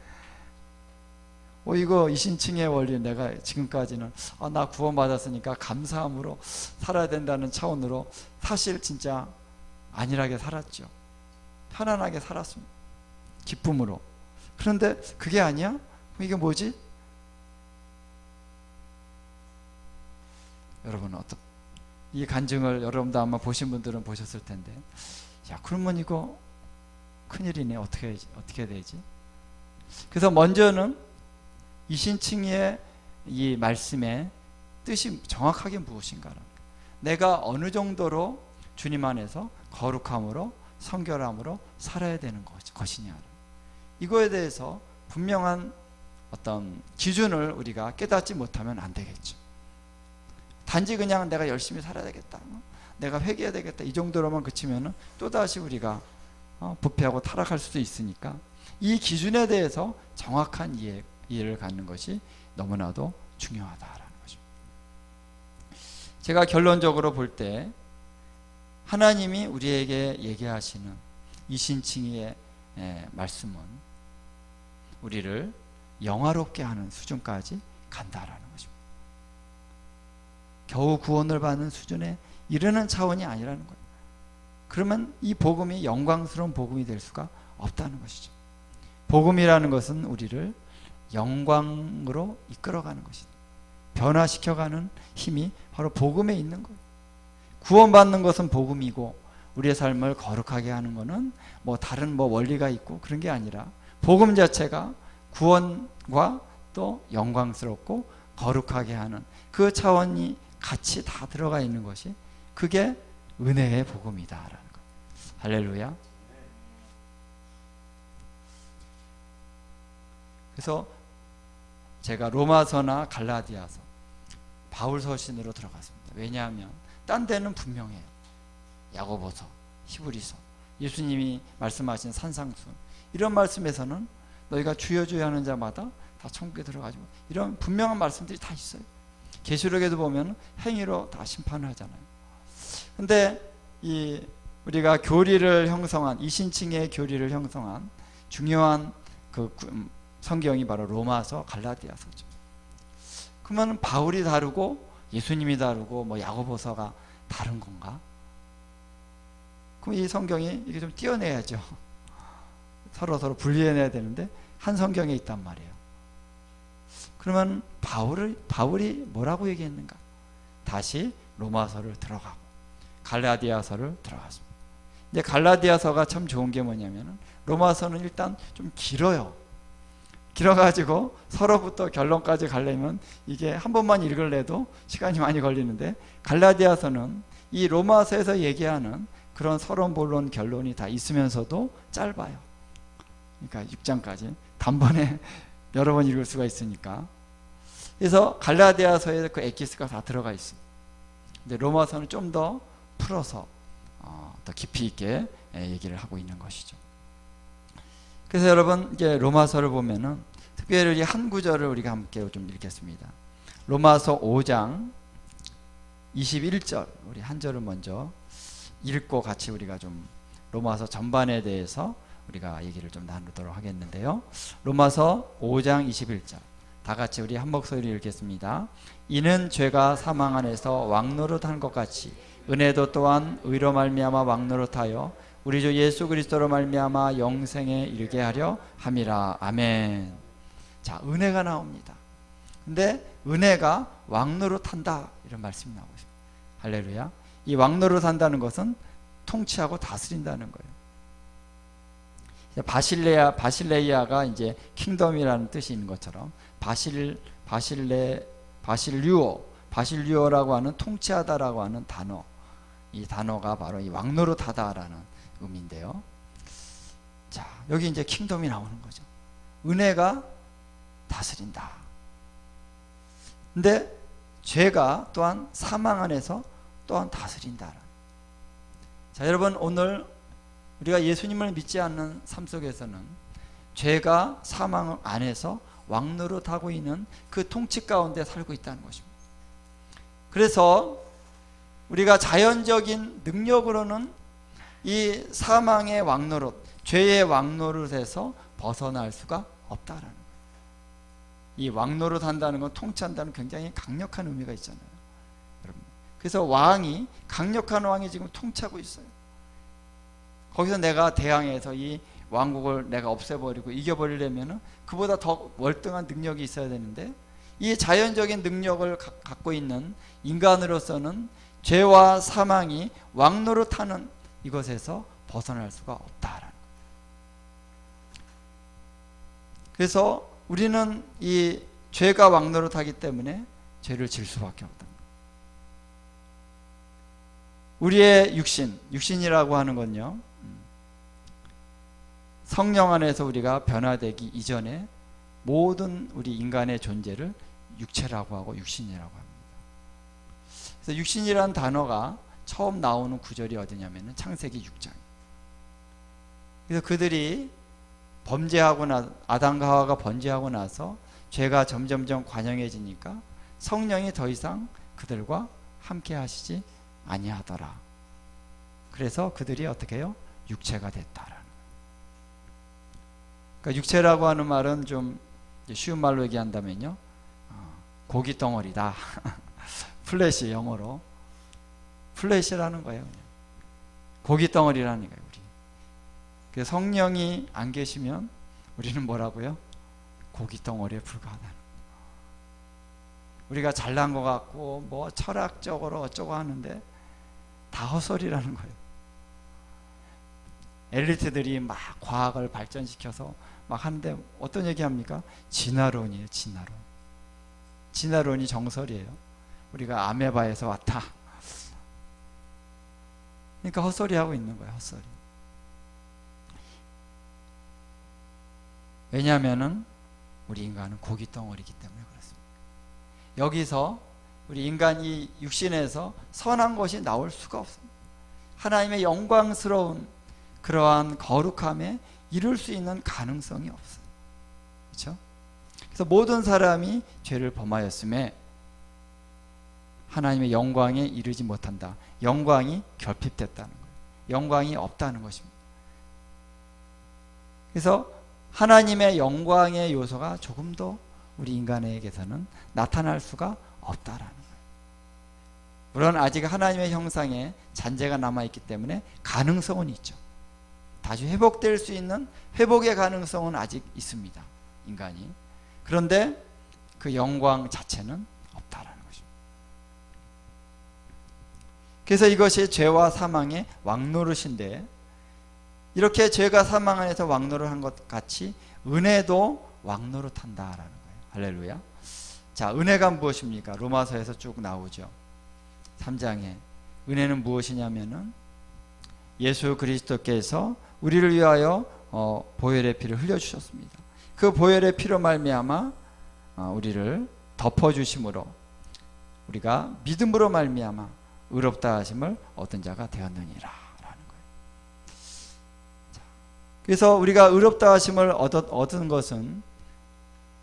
이거 이신칭의 원리, 내가 지금까지는 나 구원받았으니까 감사함으로 살아야 된다는 차원으로 사실 진짜 안일하게 살았죠. 편안하게 살았습니다. 기쁨으로. 그런데 그게 아니야? 이게 뭐지? 여러분 이 간증을 여러분도 아마 보신 분들은 보셨을 텐데, 그러면 이거 큰일이네. 어떻게 되지? 그래서 먼저는 이신칭의 이 말씀의 뜻이 정확하게 무엇인가, 내가 어느 정도로 주님 안에서 거룩함으로 성결함으로 살아야 되는 것이냐, 이거에 대해서 분명한 어떤 기준을 우리가 깨닫지 못하면 안 되겠죠. 단지 그냥 내가 열심히 살아야 되겠다, 내가 회개해야 되겠다, 이 정도로만 그치면 또다시 우리가 부패하고 타락할 수도 있으니까 이 기준에 대해서 정확한 이해를 갖는 것이 너무나도 중요하다라는 것입니다. 제가 결론적으로 볼 때 하나님이 우리에게 얘기하시는 이신칭의 말씀은 우리를 영화롭게 하는 수준까지 간다라는 것입니다. 겨우 구원을 받는 수준에 이르는 차원이 아니라는 거예요. 그러면 이 복음이 영광스러운 복음이 될 수가 없다는 것이죠. 복음이라는 것은 우리를 영광으로 이끌어가는 것이다. 변화시켜가는 힘이 바로 복음에 있는 거예요. 구원받는 것은 복음이고, 우리의 삶을 거룩하게 하는 것은 다른 원리가 있고 그런 게 아니라 복음 자체가 구원과 또 영광스럽고 거룩하게 하는 그 차원이 같이 다 들어가 있는 것이, 그게 은혜의 복음이다라는 것. 할렐루야. 그래서 제가 로마서나 갈라디아서, 바울서신으로 들어갔습니다. 왜냐하면 딴 데는 분명해요. 야고보서, 히브리서, 예수님이 말씀하신 산상순, 이런 말씀에서는 너희가 주여 주여 하는 자마다 다 천국에 들어가지고, 이런 분명한 말씀들이 다 있어요. 계시록에도 보면 행위로 다 심판을 하잖아요. 근데 우리가 교리를 형성한, 이신칭의 교리를 형성한 중요한 성경이 바로 로마서, 갈라디아서죠. 그러면 바울이 다르고 예수님이 다르고 뭐 야고보서가 다른 건가? 그럼 이 성경이 이게 좀 띄어내야죠. 서로 분리해내야 되는데 한 성경에 있단 말이에요. 그러면 바울이 뭐라고 얘기했는가? 다시 로마서를 들어가고 갈라디아서를 들어갔습니다. 근데 갈라디아서가 참 좋은 게 뭐냐면 로마서는 일단 좀 길어요. 길어가지고 서로부터 결론까지 가려면 이게 한 번만 읽을래도 시간이 많이 걸리는데, 갈라디아서는 이 로마서에서 얘기하는 그런 서론, 본론, 결론이 다 있으면서도 짧아요. 그러니까 6장까지 단번에 여러 번 읽을 수가 있으니까. 그래서 갈라디아서에 그 엑기스가 다 들어가 있습니다. 근데 로마서는 좀 더 풀어서 더 깊이 있게 얘기를 하고 있는 것이죠. 그래서 여러분, 이제 로마서를 보면은 특별히 한 구절을 우리가 함께 좀 읽겠습니다. 로마서 5장 21절, 우리 한 절을 먼저 읽고 같이 우리가 좀 로마서 전반에 대해서 우리가 얘기를 좀 나누도록 하겠는데요. 로마서 5장 21절, 다 같이 우리 한 목소리로 읽겠습니다. 이는 죄가 사망 안에서 왕노릇한 것 같이 은혜도 또한 의로 말미암아 왕노릇하여 우리 주 예수 그리스도로 말미암아 영생에 이르게 하려 함이라. 아멘. 자, 은혜가 나옵니다. 근데 은혜가 왕노릇한다, 이런 말씀이 나오고 있습니다. 할렐루야. 이 왕노릇한다는 것은 통치하고 다스린다는 거예요. 바실레이아가 이제 킹덤이라는 뜻이 있는 것처럼 바실류어라고 하는 통치하다라고 하는 단어, 이 단어가 바로 이 왕노릇하다라는 의미인데요. 자, 여기 이제 킹덤이 나오는 거죠. 은혜가 다스린다. 근데 죄가 또한 사망 안에서 또한 다스린다. 자, 여러분, 오늘 우리가 예수님을 믿지 않는 삶 속에서는 죄가 사망 안에서 왕노릇하고 있는 그 통치 가운데 살고 있다는 것입니다. 그래서 우리가 자연적인 능력으로는 이 사망의 왕노릇, 죄의 왕노릇에서 벗어날 수가 없다라는 거예요. 이 왕노릇 한다는 건, 통치한다는 굉장히 강력한 의미가 있잖아요, 여러분. 그래서 왕이, 강력한 왕이 지금 통치하고 있어요. 거기서 내가 대항해서 이 왕국을 내가 없애버리고 이겨버리려면 그보다 더 월등한 능력이 있어야 되는데, 이 자연적인 능력을 갖고 있는 인간으로서는 죄와 사망이 왕노릇하는 이것에서 벗어날 수가 없다라는 거예요. 그래서 우리는 이 죄가 왕노릇하기 때문에 죄를 질 수밖에 없다. 우리의 육신이라고 하는 건요, 성령 안에서 우리가 변화되기 이전에 모든 우리 인간의 존재를 육체라고 하고 육신이라고 합니다. 그래서 육신이라는 단어가 처음 나오는 구절이 어디냐면 창세기 6장. 그래서 그들이 아담과 하와가 번제하고 나서 죄가 점점점 관영해지니까 성령이 더 이상 그들과 함께 하시지 아니하더라. 그래서 그들이 어떻게 해요? 육체가 됐다라는 거예요. 그러니까 육체라고 하는 말은 좀 쉬운 말로 얘기한다면요, 고기 덩어리다. 플래시, 영어로 플래시라는 거예요. 그냥. 고기 덩어리라는 거예요, 우리. 그래서 성령이 안 계시면 우리는 뭐라고요? 고기 덩어리에 불과하다는 거예요. 우리가 잘난 것 같고 뭐 철학적으로 어쩌고 하는데 다 헛소리라는 거예요. 엘리트들이 막 과학을 발전시켜서 막 하는데 어떤 얘기 합니까? 진화론이에요, 진화론. 진화론이 정설이에요. 우리가 아메바에서 왔다. 그러니까 헛소리 하고 있는 거예요, 헛소리. 왜냐하면은 우리 인간은 고기 덩어리이기 때문에 그렇습니다. 여기서 우리 인간이 육신에서 선한 것이 나올 수가 없습니다. 하나님의 영광스러운 그러한 거룩함에 이룰 수 있는 가능성이 없어요. 그렇죠? 그래서 모든 사람이 죄를 범하였음에 하나님의 영광에 이르지 못한다. 영광이 결핍됐다는 거예요. 영광이 없다는 것입니다. 그래서 하나님의 영광의 요소가 조금 더 우리 인간에게서는 나타날 수가 없다라는 거예요. 물론 아직 하나님의 형상에 잔재가 남아있기 때문에 가능성은 있죠. 다시 회복될 수 있는 회복의 가능성은 아직 있습니다, 인간이. 그런데 그 영광 자체는 없다라는 것입니다. 그래서 이것이 죄와 사망의 왕노릇인데, 이렇게 죄가 사망 안에서 왕노릇 한 것 같이 은혜도 왕노릇 한다라는 거예요. 할렐루야. 자, 은혜가 무엇입니까? 로마서에서 쭉 나오죠. 3장에 은혜는 무엇이냐면은 예수 그리스도께서 우리를 위하여 보혈의 피를 흘려주셨습니다. 그 보혈의 피로 말미암아 우리를 덮어주심으로 우리가 믿음으로 말미암아 의롭다 하심을 얻은 자가 되었느니라 라는 거예요. 그래서 우리가 의롭다 하심을 얻은 것은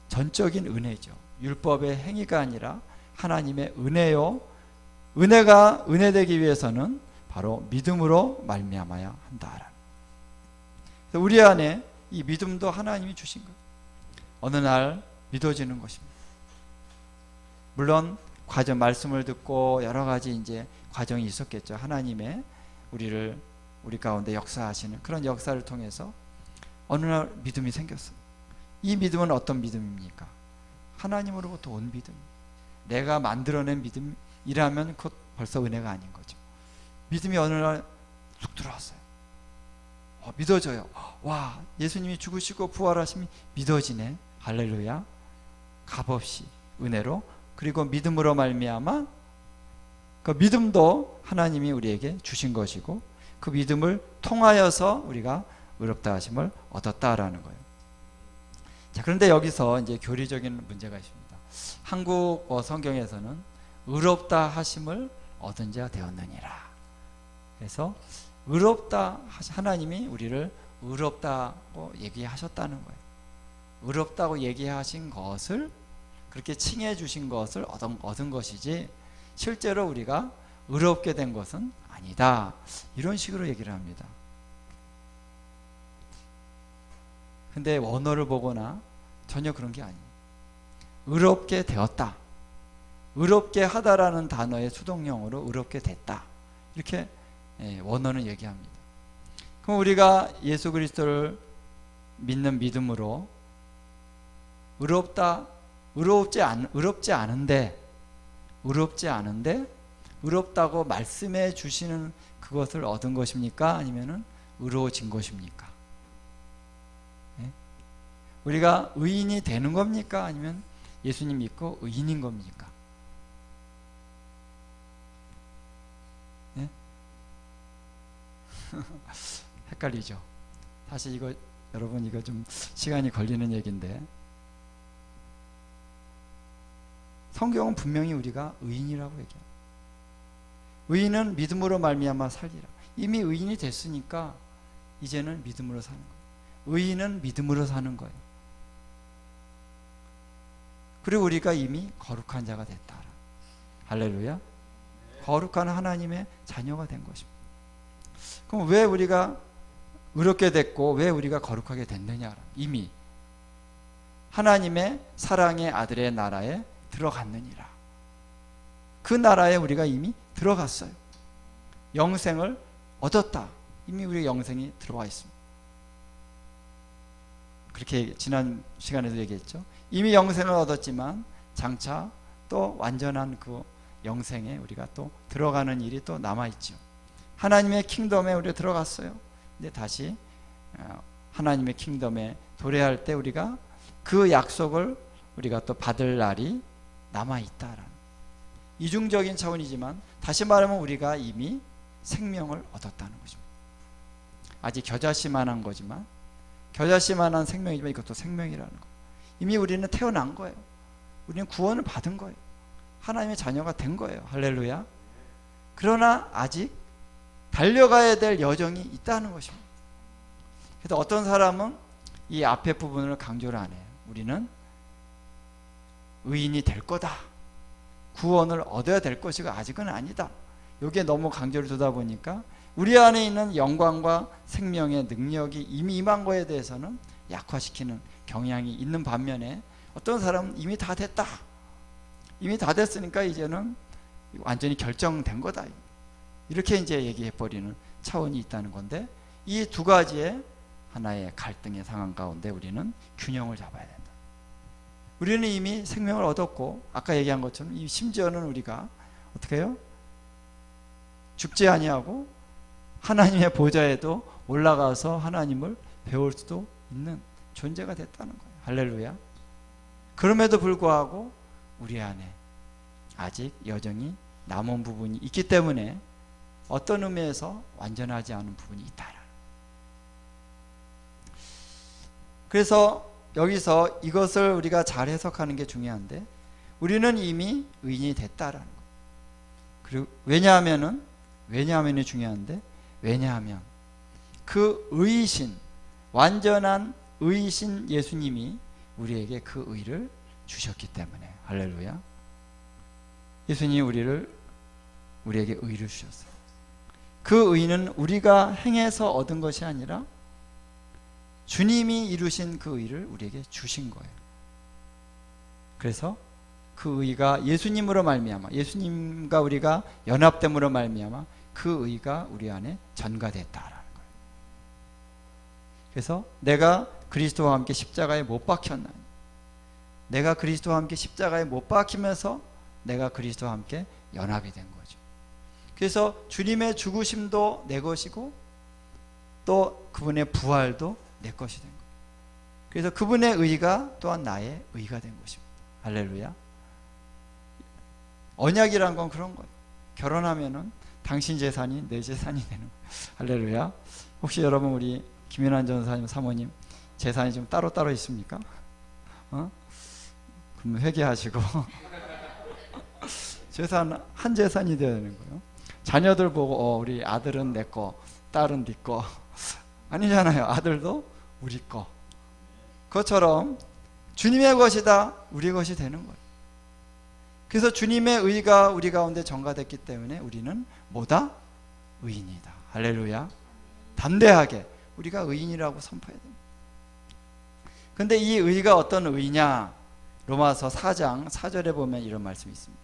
전적인 은혜죠. 율법의 행위가 아니라 하나님의 은혜요. 은혜가 은혜되기 위해서는 바로 믿음으로 말미암아야 한다라는. 우리 안에 이 믿음도 하나님이 주신 것. 어느 날 믿어지는 것입니다. 물론 과정 말씀을 듣고 여러 가지 이제 과정이 있었겠죠. 하나님의 우리 가운데 역사하시는 그런 역사를 통해서 어느 날 믿음이 생겼어요. 이 믿음은 어떤 믿음입니까? 하나님으로부터 온 믿음. 내가 만들어낸 믿음이라면 그것 벌써 은혜가 아닌 거죠. 믿음이 어느 날 쑥 들어왔어요. 믿어져요. 와, 예수님이 죽으시고 부활하심이 믿어지네. 할렐루야. 값없이 은혜로, 그리고 믿음으로 말미암아 그 믿음도 하나님이 우리에게 주신 것이고, 그 믿음을 통하여서 우리가 의롭다 하심을 얻었다라는 거예요. 자, 그런데 여기서 이제 교리적인 문제가 있습니다. 한국어 성경에서는 의롭다 하심을 얻은 자 되었느니라. 그래서 의롭다, 하나님이 우리를 의롭다고 얘기하셨다는 거예요. 의롭다고 얘기하신 것을, 그렇게 칭해 주신 것을 얻은 것이지 실제로 우리가 의롭게 된 것은 아니다. 이런 식으로 얘기를 합니다. 근데 원어를 보거나 전혀 그런 게 아니에요. 의롭게 되었다. 의롭게 하다라는 단어의 수동형으로 의롭게 됐다. 이렇게 원어는 얘기합니다. 그럼 우리가 예수 그리스도를 믿는 믿음으로 의롭지 않은데 의롭다고 말씀해 주시는 그것을 얻은 것입니까? 아니면은 의로워진 것입니까? 우리가 의인이 되는 겁니까? 아니면 예수님 믿고 의인인 겁니까? 헷갈리죠. 사실 이거 여러분 이거 좀 시간이 걸리는 얘기인데, 성경은 분명히 우리가 의인이라고 얘기해요. 의인은 믿음으로 말미암아 살리라. 이미 의인이 됐으니까 이제는 믿음으로 사는 거예요. 의인은 믿음으로 사는 거예요. 그리고 우리가 이미 거룩한 자가 됐다. 할렐루야. 거룩한 하나님의 자녀가 된 것입니다. 그럼 왜 우리가 의롭게 됐고 왜 우리가 거룩하게 됐느냐? 이미 하나님의 사랑의 아들의 나라에 들어갔느니라. 그 나라에 우리가 이미 들어갔어요. 영생을 얻었다. 이미 우리 영생이 들어와 있습니다. 그렇게 지난 시간에도 얘기했죠. 이미 영생을 얻었지만 장차 또 완전한 그 영생에 우리가 또 들어가는 일이 또 남아있죠. 하나님의 킹덤에 우리가 들어갔어요. 근데 다시 하나님의 킹덤에 도래할 때 우리가 그 약속을 우리가 또 받을 날이 남아있다라는 이중적인 차원이지만, 다시 말하면 우리가 이미 생명을 얻었다는 것입니다. 아직 겨자씨만한 거지만, 겨자씨만한 생명이지만 이것도 생명이라는 거예요. 이미 우리는 태어난 거예요. 우리는 구원을 받은 거예요. 하나님의 자녀가 된 거예요. 할렐루야. 그러나 아직 달려가야 될 여정이 있다는 것입니다. 그래서 어떤 사람은 이 앞에 부분을 강조를 안 해요. 우리는 의인이 될 거다. 구원을 얻어야 될 것이가 아직은 아니다. 여기에 너무 강조를 두다 보니까 우리 안에 있는 영광과 생명의 능력이 이미 임한 거에 대해서는 약화시키는 경향이 있는 반면에 어떤 사람은 이미 다 됐다. 이미 다 됐으니까 이제는 완전히 결정된 거다. 이렇게 이제 얘기해 버리는 차원이 있다는 건데, 이 두 가지의 하나의 갈등의 상황 가운데 우리는 균형을 잡아야 된다. 우리는 이미 생명을 얻었고, 아까 얘기한 것처럼 심지어는 우리가 어떻게 해요? 죽지 아니하고 하나님의 보좌에도 올라가서 하나님을 배울 수도 있는 존재가 됐다는 거예요. 할렐루야. 그럼에도 불구하고 우리 안에 아직 여전히 남은 부분이 있기 때문에 어떤 의미에서 완전하지 않은 부분이 있다. 그래서 여기서 이것을 우리가 잘 해석하는 게 중요한데, 우리는 이미 의인이 됐다라는 거예요. 그리고 왜냐하면이 중요한데, 왜냐하면 그 의이신, 완전한 의이신 예수님이 우리에게 그 의를 주셨기 때문에. 할렐루야. 예수님이 우리에게 의를 주셨어요. 그 의는 우리가 행해서 얻은 것이 아니라 주님이 이루신 그 의를 우리에게 주신 거예요. 그래서 그 의가 예수님으로 말미암아, 예수님과 우리가 연합됨으로 말미암아 그 의가 우리 안에 전가됐다라는 거예요. 그래서 내가 그리스도와 함께 십자가에 못 박혔나니, 내가 그리스도와 함께 십자가에 못 박히면서 내가 그리스도와 함께 연합이 된 거죠. 그래서 주님의 죽으심도 내 것이고 또 그분의 부활도 내 것이 된 거예요. 그래서 그분의 의가 또한 나의 의가 된 것입니다. 할렐루야. 언약이란 건 그런 거예요. 결혼하면은 당신 재산이 내 재산이 되는 거예요. 할렐루야. 혹시 여러분 우리 김윤환 전사님 사모님 재산이 좀 따로따로 있습니까? 그럼 회개하시고 재산 한 재산이 되어야 되는 거예요. 자녀들 보고 우리 아들은 내 거, 딸은 네 거. 아니잖아요. 아들도 우리 거. 그것처럼 주님의 것이다 우리 것이 되는 거예요. 그래서 주님의 의가 우리 가운데 전가됐기 때문에 우리는 뭐다? 의인이다. 할렐루야. 담대하게 우리가 의인이라고 선포해야 됩니다. 근데 이 의가 어떤 의냐? 로마서 4장 4절에 보면 이런 말씀이 있습니다.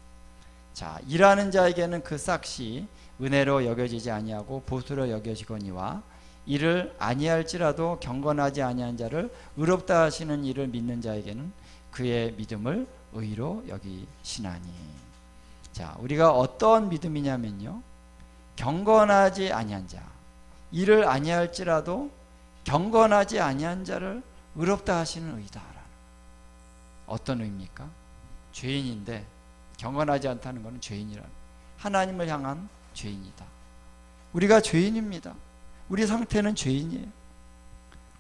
자, 일하는 자에게는 그 싹이 은혜로 여겨지지 아니하고 보수로 여겨지거니와 이를 아니할지라도 경건하지 아니한 자를 의롭다 하시는 이를 믿는 자에게는 그의 믿음을 의로 여기시나니. 자, 우리가 어떤 믿음이냐면요, 경건하지 아니한 자, 이를 아니할지라도 경건하지 아니한 자를 의롭다 하시는 의다라는. 어떤 의입니까? 죄인인데 경건하지 않다는 것은 죄인이라는, 하나님을 향한 죄인이다. 우리가 죄인입니다. 우리 상태는 죄인이에요.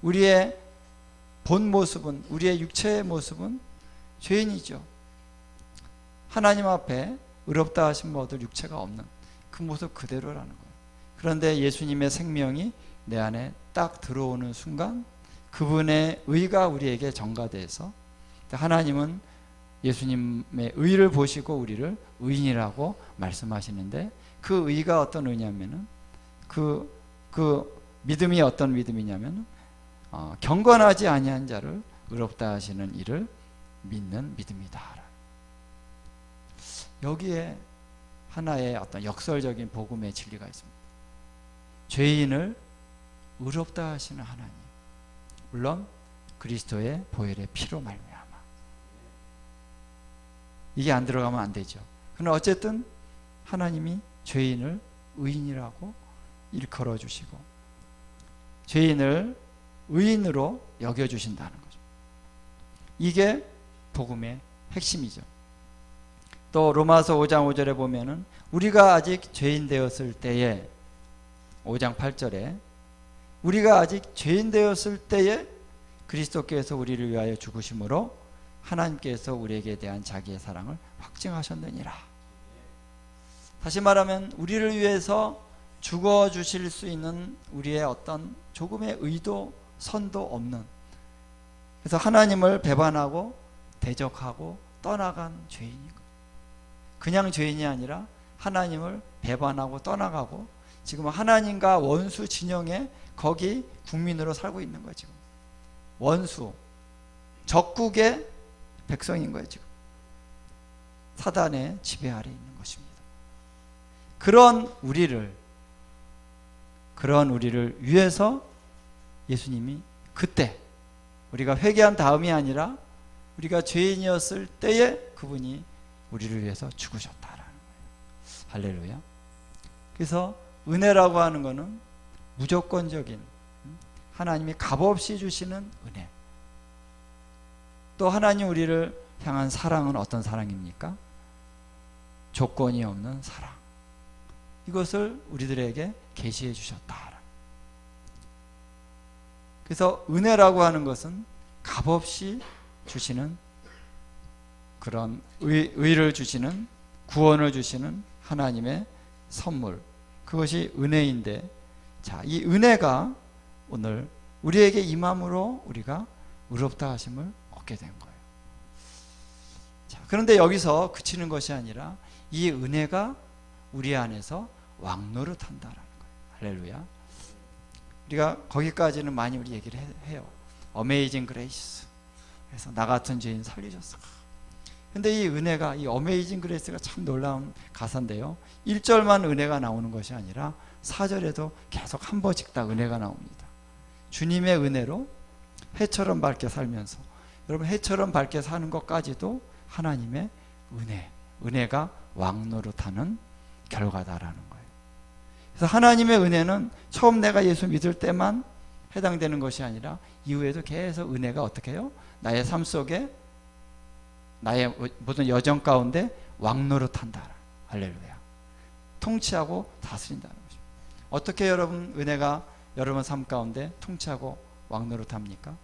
우리의 본 모습은, 우리의 육체의 모습은 죄인이죠. 하나님 앞에 의롭다 하신 모든 육체가 없는 그 모습 그대로라는 거예요. 그런데 예수님의 생명이 내 안에 딱 들어오는 순간 그분의 의가 우리에게 전가돼서 하나님은 예수님의 의를 보시고 우리를 의인이라고 말씀하시는데, 그 의가 어떤 의냐면은 그 믿음이 어떤 믿음이냐면 경건하지 아니한 자를 의롭다 하시는 이를 믿는 믿음이다. 여기에 하나의 어떤 역설적인 복음의 진리가 있습니다. 죄인을 의롭다 하시는 하나님, 물론 그리스도의 보혈의 피로 말미암아. 이게 안 들어가면 안 되죠. 그러나 어쨌든 하나님이 죄인을 의인이라고 일컬어 주시고 죄인을 의인으로 여겨주신다는 거죠. 이게 복음의 핵심이죠. 또 로마서 5장 5절에 보면은 우리가 아직 죄인 되었을 때에, 5장 8절에 우리가 아직 죄인 되었을 때에 그리스도께서 우리를 위하여 죽으심으로 하나님께서 우리에게 대한 자기의 사랑을 확증하셨느니라. 다시 말하면 우리를 위해서 죽어주실 수 있는 우리의 어떤 조금의 의도, 선도 없는, 그래서 하나님을 배반하고 대적하고 떠나간 죄인이고, 그냥 죄인이 아니라 하나님을 배반하고 떠나가고 지금 하나님과 원수 진영에 거기 국민으로 살고 있는 거죠. 원수, 적국의 백성인 거예요. 지금 사단의 지배 아래 있는 것입니다. 그런 우리를 위해서 예수님이 그때 우리가 회개한 다음이 아니라 우리가 죄인이었을 때에 그분이 우리를 위해서 죽으셨다라는 거예요. 할렐루야. 그래서 은혜라고 하는 것은 무조건적인 하나님이 값없이 주시는 은혜. 또 하나님 우리를 향한 사랑은 어떤 사랑입니까? 조건이 없는 사랑. 이것을 우리들에게 계시해 주셨다. 그래서 은혜라고 하는 것은 값없이 주시는 그런 의를 주시는, 구원을 주시는 하나님의 선물, 그것이 은혜인데, 자, 이 은혜가 오늘 우리에게 임함으로 우리가 의롭다 하심을 얻게 된 거예요. 자, 그런데 여기서 그치는 것이 아니라 이 은혜가 우리 안에서 왕노릇한다라는 거예요. 할렐루야. 우리가 거기까지는 많이 우리 얘기를 해요. 어메이징 그레이스. 그래서 나 같은 죄인 살리셨어. 근데 이 은혜가, 이 어메이징 그레이스가 참 놀라운 가사인데요, 1절만 은혜가 나오는 것이 아니라 4절에도 계속 한 번씩 다 은혜가 나옵니다. 주님의 은혜로 해처럼 밝게 살면서, 여러분 해처럼 밝게 사는 것까지도 하나님의 은혜가 왕노릇하는 결과다라는 거예요. 그래서 하나님의 은혜는 처음 내가 예수 믿을 때만 해당되는 것이 아니라 이후에도 계속 은혜가 어떻게 해요? 나의 삶 속에, 나의 모든 여정 가운데 왕노릇한다. 할렐루야. 통치하고 다스린다는 것입니다. 어떻게 여러분 은혜가 여러분 삶 가운데 통치하고 왕노릇합니까?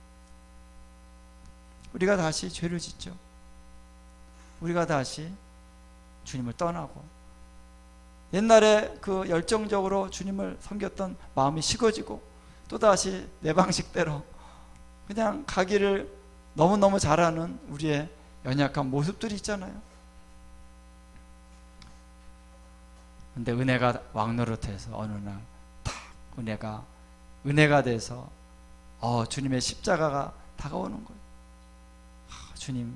우리가 다시 죄를 짓죠. 우리가 다시 주님을 떠나고, 옛날에 그 열정적으로 주님을 섬겼던 마음이 식어지고, 또다시 내 방식대로 그냥 가기를 너무너무 잘하는 우리의 연약한 모습들이 있잖아요. 근데 은혜가 왕노릇해서 어느 날 탁 은혜가 돼서 주님의 십자가가 다가오는 거예요. 주님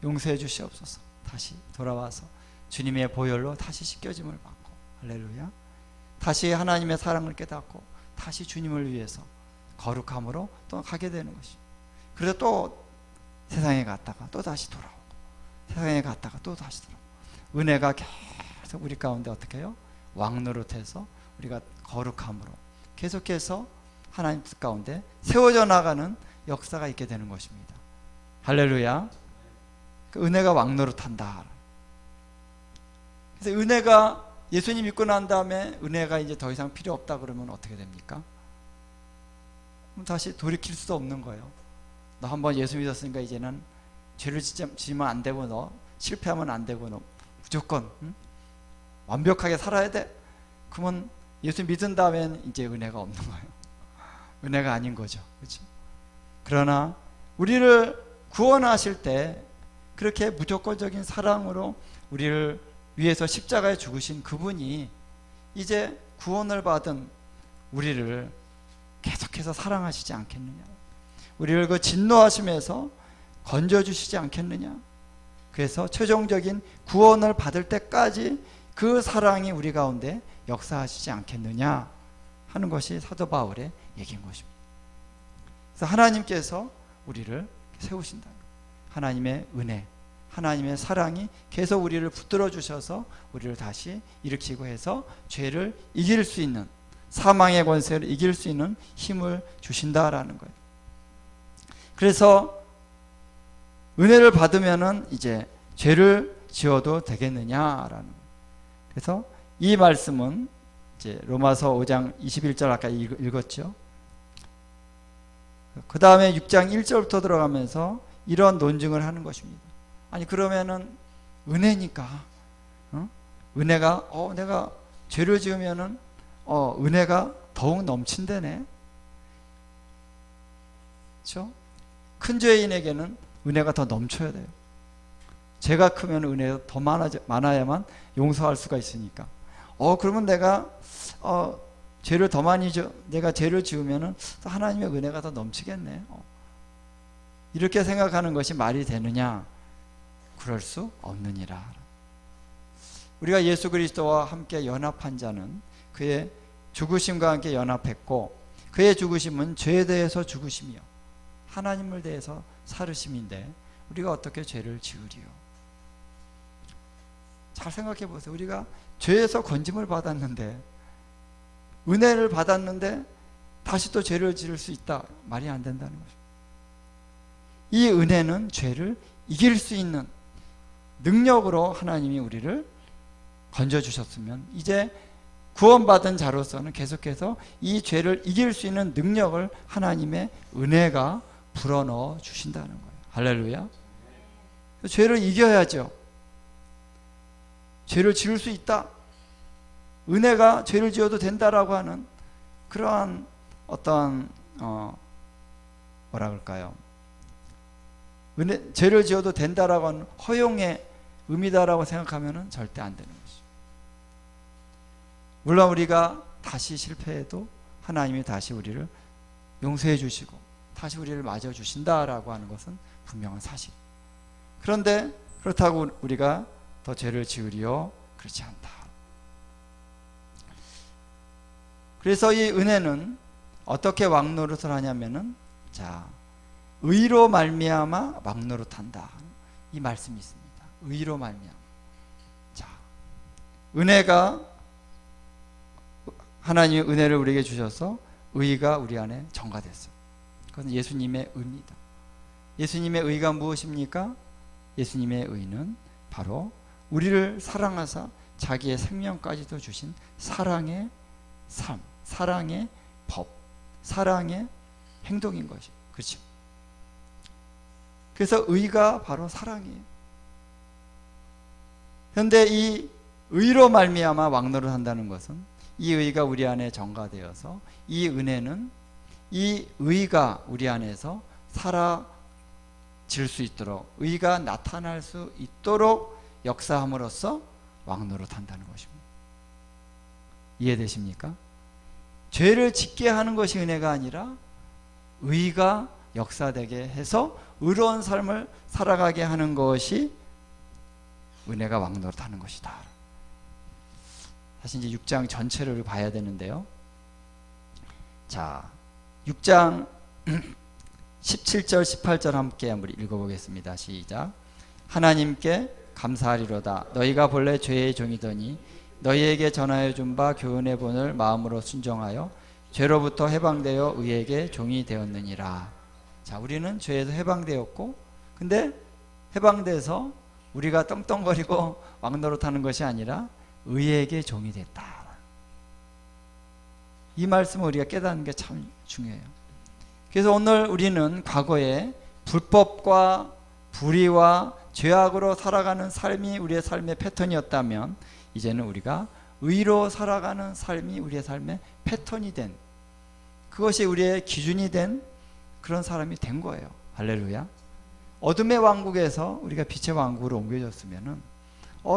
용서해 주시옵소서. 다시 돌아와서 주님의 보혈로 다시 씻겨짐을 받고, 할렐루야. 다시 하나님의 사랑을 깨닫고 다시 주님을 위해서 거룩함으로 또 가게 되는 것이죠. 그래서 또 세상에 갔다가 또 다시 돌아오고, 세상에 갔다가 또 다시 돌아오고, 은혜가 계속 우리 가운데 어떻게 해요? 왕노릇해서 우리가 거룩함으로 계속해서 하나님 뜻 가운데 세워져 나가는 역사가 있게 되는 것입니다. 할렐루야. 그 은혜가 왕노릇한다. 그래서 은혜가, 예수님 믿고 난 다음에 은혜가 이제 더 이상 필요 없다 그러면 어떻게 됩니까? 그럼 다시 돌이킬 수도 없는 거예요. 너 한번 예수 믿었으니까 이제는 죄를 지으면 안 되고, 너 실패하면 안 되고, 너 무조건 완벽하게 살아야 돼. 그러면 예수 믿은 다음엔 이제 은혜가 없는 거예요. 은혜가 아닌 거죠. 그렇죠? 그러나 우리를 구원하실 때 그렇게 무조건적인 사랑으로 우리를 위해서 십자가에 죽으신 그분이 이제 구원을 받은 우리를 계속해서 사랑하시지 않겠느냐, 우리를 그 진노하심에서 건져주시지 않겠느냐. 그래서 최종적인 구원을 받을 때까지 그 사랑이 우리 가운데 역사하시지 않겠느냐 하는 것이 사도 바울의 얘기인 것입니다. 그래서 하나님께서 우리를 세우신다. 하나님의 은혜, 하나님의 사랑이 계속 우리를 붙들어 주셔서 우리를 다시 일으키고 해서 죄를 이길 수 있는, 사망의 권세를 이길 수 있는 힘을 주신다라는 거예요. 그래서 은혜를 받으면은 이제 죄를 지어도 되겠느냐라는 거예요. 그래서 이 말씀은 이제 로마서 5장 21절 아까 읽었죠. 그 다음에 6장 1절부터 들어가면서 이런 논증을 하는 것입니다. 아니 그러면은 은혜니까, 은혜가 내가 죄를 지으면은 은혜가 더욱 넘친다네. 그렇죠? 큰 죄인에게는 은혜가 더 넘쳐야 돼요. 죄가 크면 은혜가 더 많아야만 용서할 수가 있으니까. 그러면 내가 죄를 더 많이 내가 죄를 지으면은 하나님의 은혜가 더 넘치겠네. 이렇게 생각하는 것이 말이 되느냐? 그럴 수 없느니라. 우리가 예수 그리스도와 함께 연합한 자는 그의 죽으심과 함께 연합했고, 그의 죽으심은 죄에 대해서 죽으심이요 하나님을 대해서 살으심인데 우리가 어떻게 죄를 지으리요? 잘 생각해 보세요. 우리가 죄에서 건짐을 받았는데, 은혜를 받았는데 다시 또 죄를 지을 수 있다? 말이 안 된다는 것입니다. 이 은혜는 죄를 이길 수 있는 능력으로 하나님이 우리를 건져주셨으면, 이제 구원받은 자로서는 계속해서 이 죄를 이길 수 있는 능력을 하나님의 은혜가 불어넣어 주신다는 거예요. 할렐루야. 죄를 이겨야죠. 죄를 지을 수 있다, 은혜가 죄를 지어도 된다라고 하는 그러한 어떤 뭐라 그럴까요? 죄를 지어도 된다라고 하는 허용의 의미다라고 생각하면 절대 안 되는 것이죠. 물론 우리가 다시 실패해도 하나님이 다시 우리를 용서해 주시고 다시 우리를 맞아 주신다라고 하는 것은 분명한 사실. 그런데 그렇다고 우리가 더 죄를 지으리요? 그렇지 않다. 그래서 이 은혜는 어떻게 왕노릇을 하냐면은, 자, 의로 말미암아 왕노릇한다, 이 말씀이 있습니다. 의로 말미암아. 자, 은혜가, 하나님의 은혜를 우리에게 주셔서 의가 우리 안에 전가됐어요. 그건 예수님의 의입니다. 예수님의 의가 무엇입니까? 예수님의 의는 바로 우리를 사랑하사 자기의 생명까지도 주신 사랑의 삶, 사랑의 법, 사랑의 행동인 것이죠. 그렇죠? 그래서 의가 바로 사랑이에요. 그런데 이 의로 말미암아 왕노릇 한다는 것은 이 의가 우리 안에 전가되어서 이 은혜는 이 의가 우리 안에서 사라질 수 있도록, 의가 나타날 수 있도록 역사함으로써 왕노릇 한다는 것입니다. 이해되십니까? 죄를 짓게 하는 것이 은혜가 아니라 의가 역사되게 해서 의로운 삶을 살아가게 하는 것이 은혜가 왕노릇하는 것이다. 사실 이제 6장 전체를 봐야 되는데요. 자, 6장 17절 18절 함께 한번 읽어보겠습니다. 시작. 하나님께 감사하리로다. 너희가 본래 죄의 종이더니 너희에게 전하여 준 바 교훈의 본을 마음으로 순종하여 죄로부터 해방되어 의에게 종이 되었느니라. 자, 우리는 죄에서 해방되었고, 근데 해방돼서 우리가 떵떵거리고 왕노릇하는 것이 아니라 의에게 종이 됐다. 이 말씀을 우리가 깨닫는 게 참 중요해요. 그래서 오늘 우리는 과거에 불법과 불의와 죄악으로 살아가는 삶이 우리의 삶의 패턴이었다면, 이제는 우리가 의로 살아가는 삶이 우리의 삶의 패턴이 된, 그것이 우리의 기준이 된 그런 사람이 된 거예요. 할렐루야. 어둠의 왕국에서 우리가 빛의 왕국으로 옮겨졌으면은,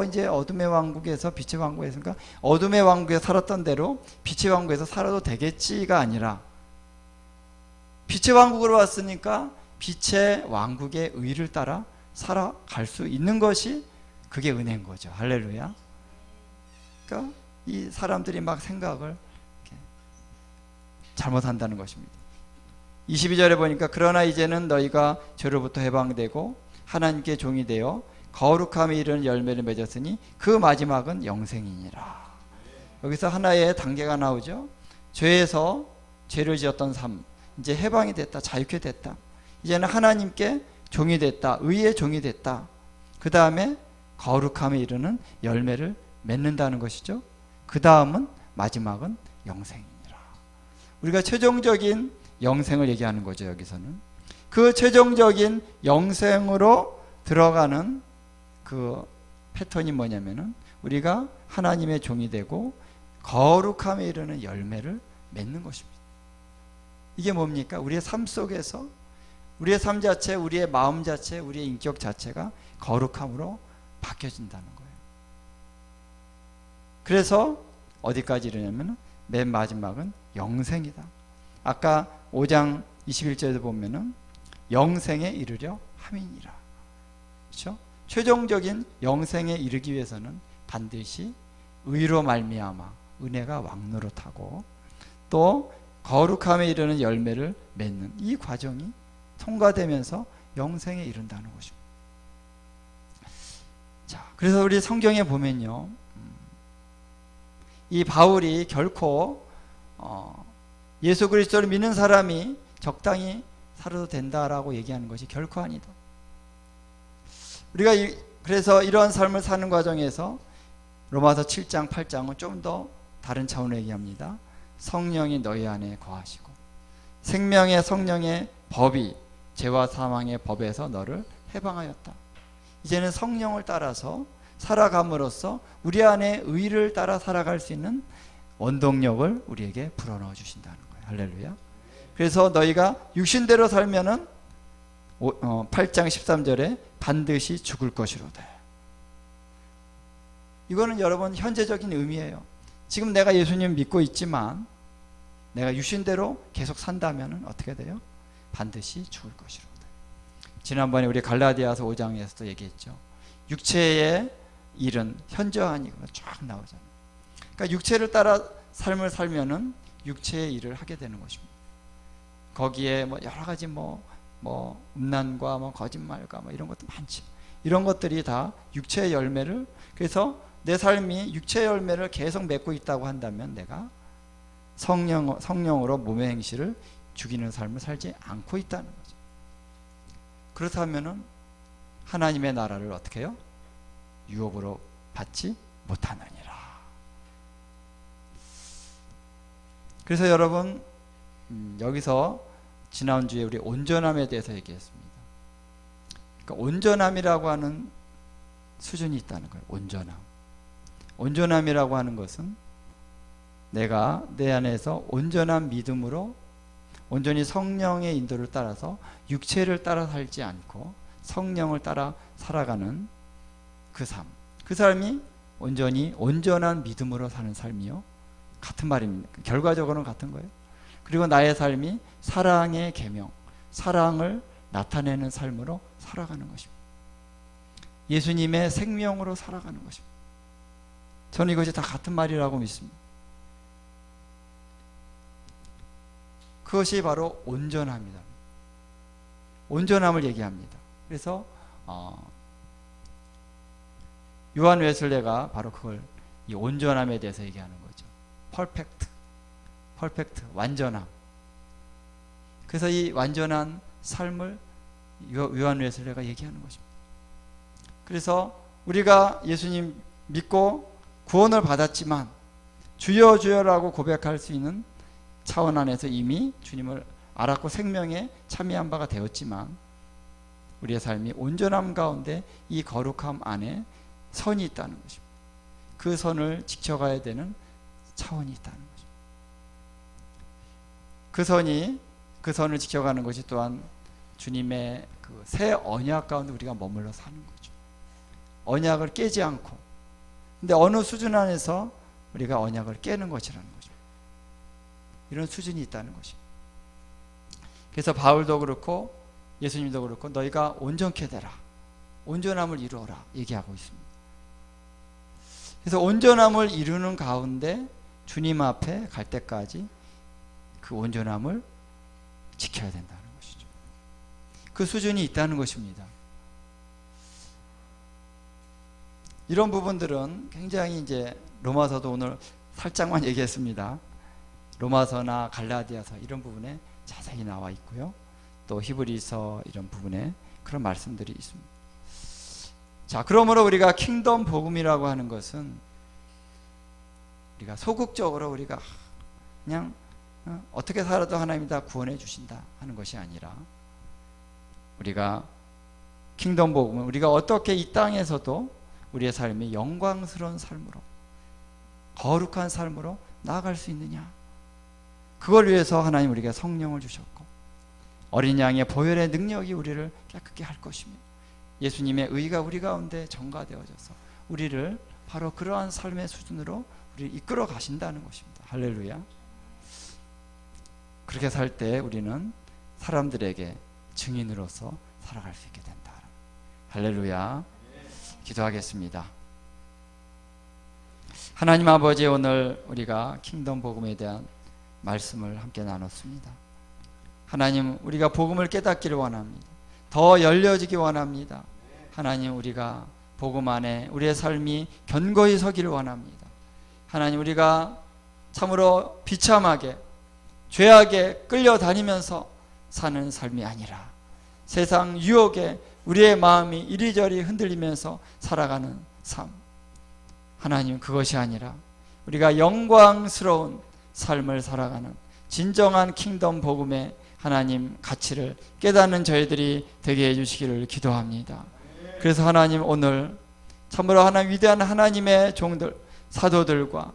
이제 어둠의 왕국에서 빛의 왕국에 있으니까 어둠의 왕국에 살았던 대로 빛의 왕국에서 살아도 되겠지가 아니라, 빛의 왕국으로 왔으니까 빛의 왕국의 의를 따라 살아갈 수 있는 것이, 그게 은혜인 거죠. 할렐루야. 그러니까 이 사람들이 막 생각을 잘못한다는 것입니다. 22절에 보니까 그러나 이제는 너희가 죄로부터 해방되고 하나님께 종이 되어 거룩함에 이르는 열매를 맺었으니 그 마지막은 영생이니라. 여기서 하나의 단계가 나오죠. 죄에서 죄를 지었던 삶, 이제 해방이 됐다, 자유케 됐다. 이제는 하나님께 종이 됐다, 의의 종이 됐다. 그 다음에 거룩함에 이르는 열매를 맺는다는 것이죠. 그 다음은, 마지막은 영생이니라. 우리가 최종적인 영생을 얘기하는 거죠. 여기서는 그 최종적인 영생으로 들어가는 그 패턴이 뭐냐면은, 우리가 하나님의 종이 되고 거룩함에 이르는 열매를 맺는 것입니다. 이게 뭡니까? 우리의 삶 속에서 우리의 삶 자체, 우리의 마음 자체, 우리의 인격 자체가 거룩함으로 바뀌어진다는 거예요. 그래서 어디까지 이르냐면 맨 마지막은 영생이다. 아까 5장 21절에 보면은 영생에 이르려 함이니라. 그렇죠? 최종적인 영생에 이르기 위해서는 반드시 의로 말미암아 은혜가 왕노릇하고 또 거룩함에 이르는 열매를 맺는 이 과정이 통과되면서 영생에 이른다는 것입니다. 자, 그래서 우리 성경에 보면요, 이 바울이 결코 예수 그리스도를 믿는 사람이 적당히 살아도 된다라고 얘기하는 것이 결코 아니다. 우리가 그래서 이러한 삶을 사는 과정에서 로마서 7장 8장은 좀 더 다른 차원으로 얘기합니다. 성령이 너희 안에 거하시고 생명의 성령의 법이 죄와 사망의 법에서 너를 해방하였다. 이제는 성령을 따라서 살아감으로써 우리 안에 의를 따라 살아갈 수 있는 원동력을 우리에게 불어넣어 주신다는 거예요. 할렐루야. 그래서 너희가 육신대로 살면은 8장 13절에 반드시 죽을 것이로다. 이거는 여러분 현재적인 의미예요. 지금 내가 예수님 믿고 있지만 내가 육신대로 계속 산다면 어떻게 돼요? 반드시 죽을 것이로다. 지난번에 우리 갈라디아서 5장에서도 얘기했죠. 육체의 일은 현저하니 쫙 나오잖아요. 그러니까 육체를 따라 삶을 살면은 육체의 일을 하게 되는 것입니다. 거기에 뭐 여러 가지 뭐 음란과 뭐 거짓말과 뭐 이런 것도 많지. 이런 것들이 다 육체의 열매를, 그래서 내 삶이 육체의 열매를 계속 맺고 있다고 한다면 내가 성령으로 몸의 행실을 죽이는 삶을 살지 않고 있다는 거죠. 그렇다면은 하나님의 나라를 어떻게 해요? 유업으로 받지 못하느니라. 그래서 여러분 여기서 지난주에 우리 온전함에 대해서 얘기했습니다. 그러니까 온전함이라고 하는 수준이 있다는 거예요. 온전함이라고 하는 것은 내가 내 안에서 온전한 믿음으로 온전히 성령의 인도를 따라서 육체를 따라 살지 않고 성령을 따라 살아가는 그 삶. 그 삶이 온전히 온전한 믿음으로 사는 삶이요. 같은 말입니다. 결과적으로는 같은 거예요. 그리고 나의 삶이 사랑의 계명, 사랑을 나타내는 삶으로 살아가는 것입니다. 예수님의 생명으로 살아가는 것입니다. 저는 이것이 다 같은 말이라고 믿습니다. 그것이 바로 온전함이다. 온전함을 얘기합니다. 그래서 요한 웨슬레가 바로 그걸 이 온전함에 대해서 얘기하는 거죠. 퍼펙트, 완전함. 그래서 이 완전한 삶을 요한 웨슬레가 얘기하는 것입니다. 그래서 우리가 예수님 믿고 구원을 받았지만 주여 주여라고 고백할 수 있는 차원 안에서 이미 주님을 알았고 생명에 참여한 바가 되었지만 우리의 삶이 온전함 가운데 이 거룩함 안에 선이 있다는 것입니다. 그 선을 지켜가야 되는 차원이 있다는 것입니다. 그 선을 지켜가는 것이 또한 주님의 그 새 언약 가운데 우리가 머물러 사는 거죠. 언약을 깨지 않고, 근데 어느 수준 안에서 우리가 언약을 깨는 것이라는 거죠. 이런 수준이 있다는 것입니다. 그래서 바울도 그렇고 예수님도 그렇고 너희가 온전케 되라, 온전함을 이루어라 얘기하고 있습니다. 그래서 온전함을 이루는 가운데 주님 앞에 갈 때까지 그 온전함을 지켜야 된다는 것이죠. 그 수준이 있다는 것입니다. 이런 부분들은 굉장히 이제 로마서도 오늘 살짝만 얘기했습니다. 로마서나 갈라디아서 이런 부분에 자세히 나와 있고요. 또 히브리서 이런 부분에 그런 말씀들이 있습니다. 자, 그러므로 우리가 킹덤 복음이라고 하는 것은 우리가 소극적으로 우리가 그냥 어떻게 살아도 하나님이 다 구원해 주신다 하는 것이 아니라 우리가 킹덤 복음은 우리가 어떻게 이 땅에서도 우리의 삶이 영광스러운 삶으로 거룩한 삶으로 나아갈 수 있느냐, 그걸 위해서 하나님 우리에게 성령을 주셨고 어린 양의 보혈의 능력이 우리를 깨끗게 할 것이며 예수님의 의가 우리 가운데 전가되어져서 우리를 바로 그러한 삶의 수준으로 우리를 이끌어 가신다는 것입니다. 할렐루야. 그렇게 살 때 우리는 사람들에게 증인으로서 살아갈 수 있게 된다. 할렐루야. 기도하겠습니다. 하나님 아버지, 오늘 우리가 킹덤 복음에 대한 말씀을 함께 나눴습니다. 하나님, 우리가 복음을 깨닫기를 원합니다. 더 열려지기 원합니다. 하나님, 우리가 복음 안에 우리의 삶이 견고히 서기를 원합니다. 하나님, 우리가 참으로 비참하게 죄악에 끌려다니면서 사는 삶이 아니라 세상 유혹에 우리의 마음이 이리저리 흔들리면서 살아가는 삶, 하나님, 그것이 아니라 우리가 영광스러운 삶을 살아가는 진정한 킹덤 복음의 하나님 가치를 깨닫는 저희들이 되게 해주시기를 기도합니다. 그래서 하나님, 오늘 참으로 하나님, 위대한 하나님의 종들, 사도들과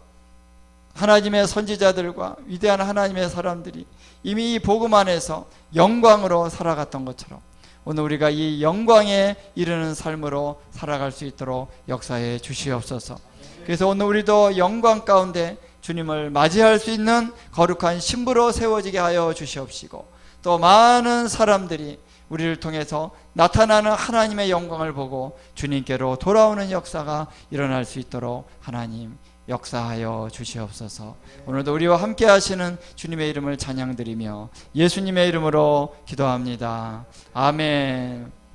하나님의 선지자들과 위대한 하나님의 사람들이 이미 이 복음 안에서 영광으로 살아갔던 것처럼 오늘 우리가 이 영광에 이르는 삶으로 살아갈 수 있도록 역사해 주시옵소서. 그래서 오늘 우리도 영광 가운데 주님을 맞이할 수 있는 거룩한 신부로 세워지게 하여 주시옵시고, 또 많은 사람들이 우리를 통해서 나타나는 하나님의 영광을 보고 주님께로 돌아오는 역사가 일어날 수 있도록 하나님 역사하여 주시옵소서. 오늘도 우리와 함께 하시는 주님의 이름을 찬양드리며 예수님의 이름으로 기도합니다. 아멘.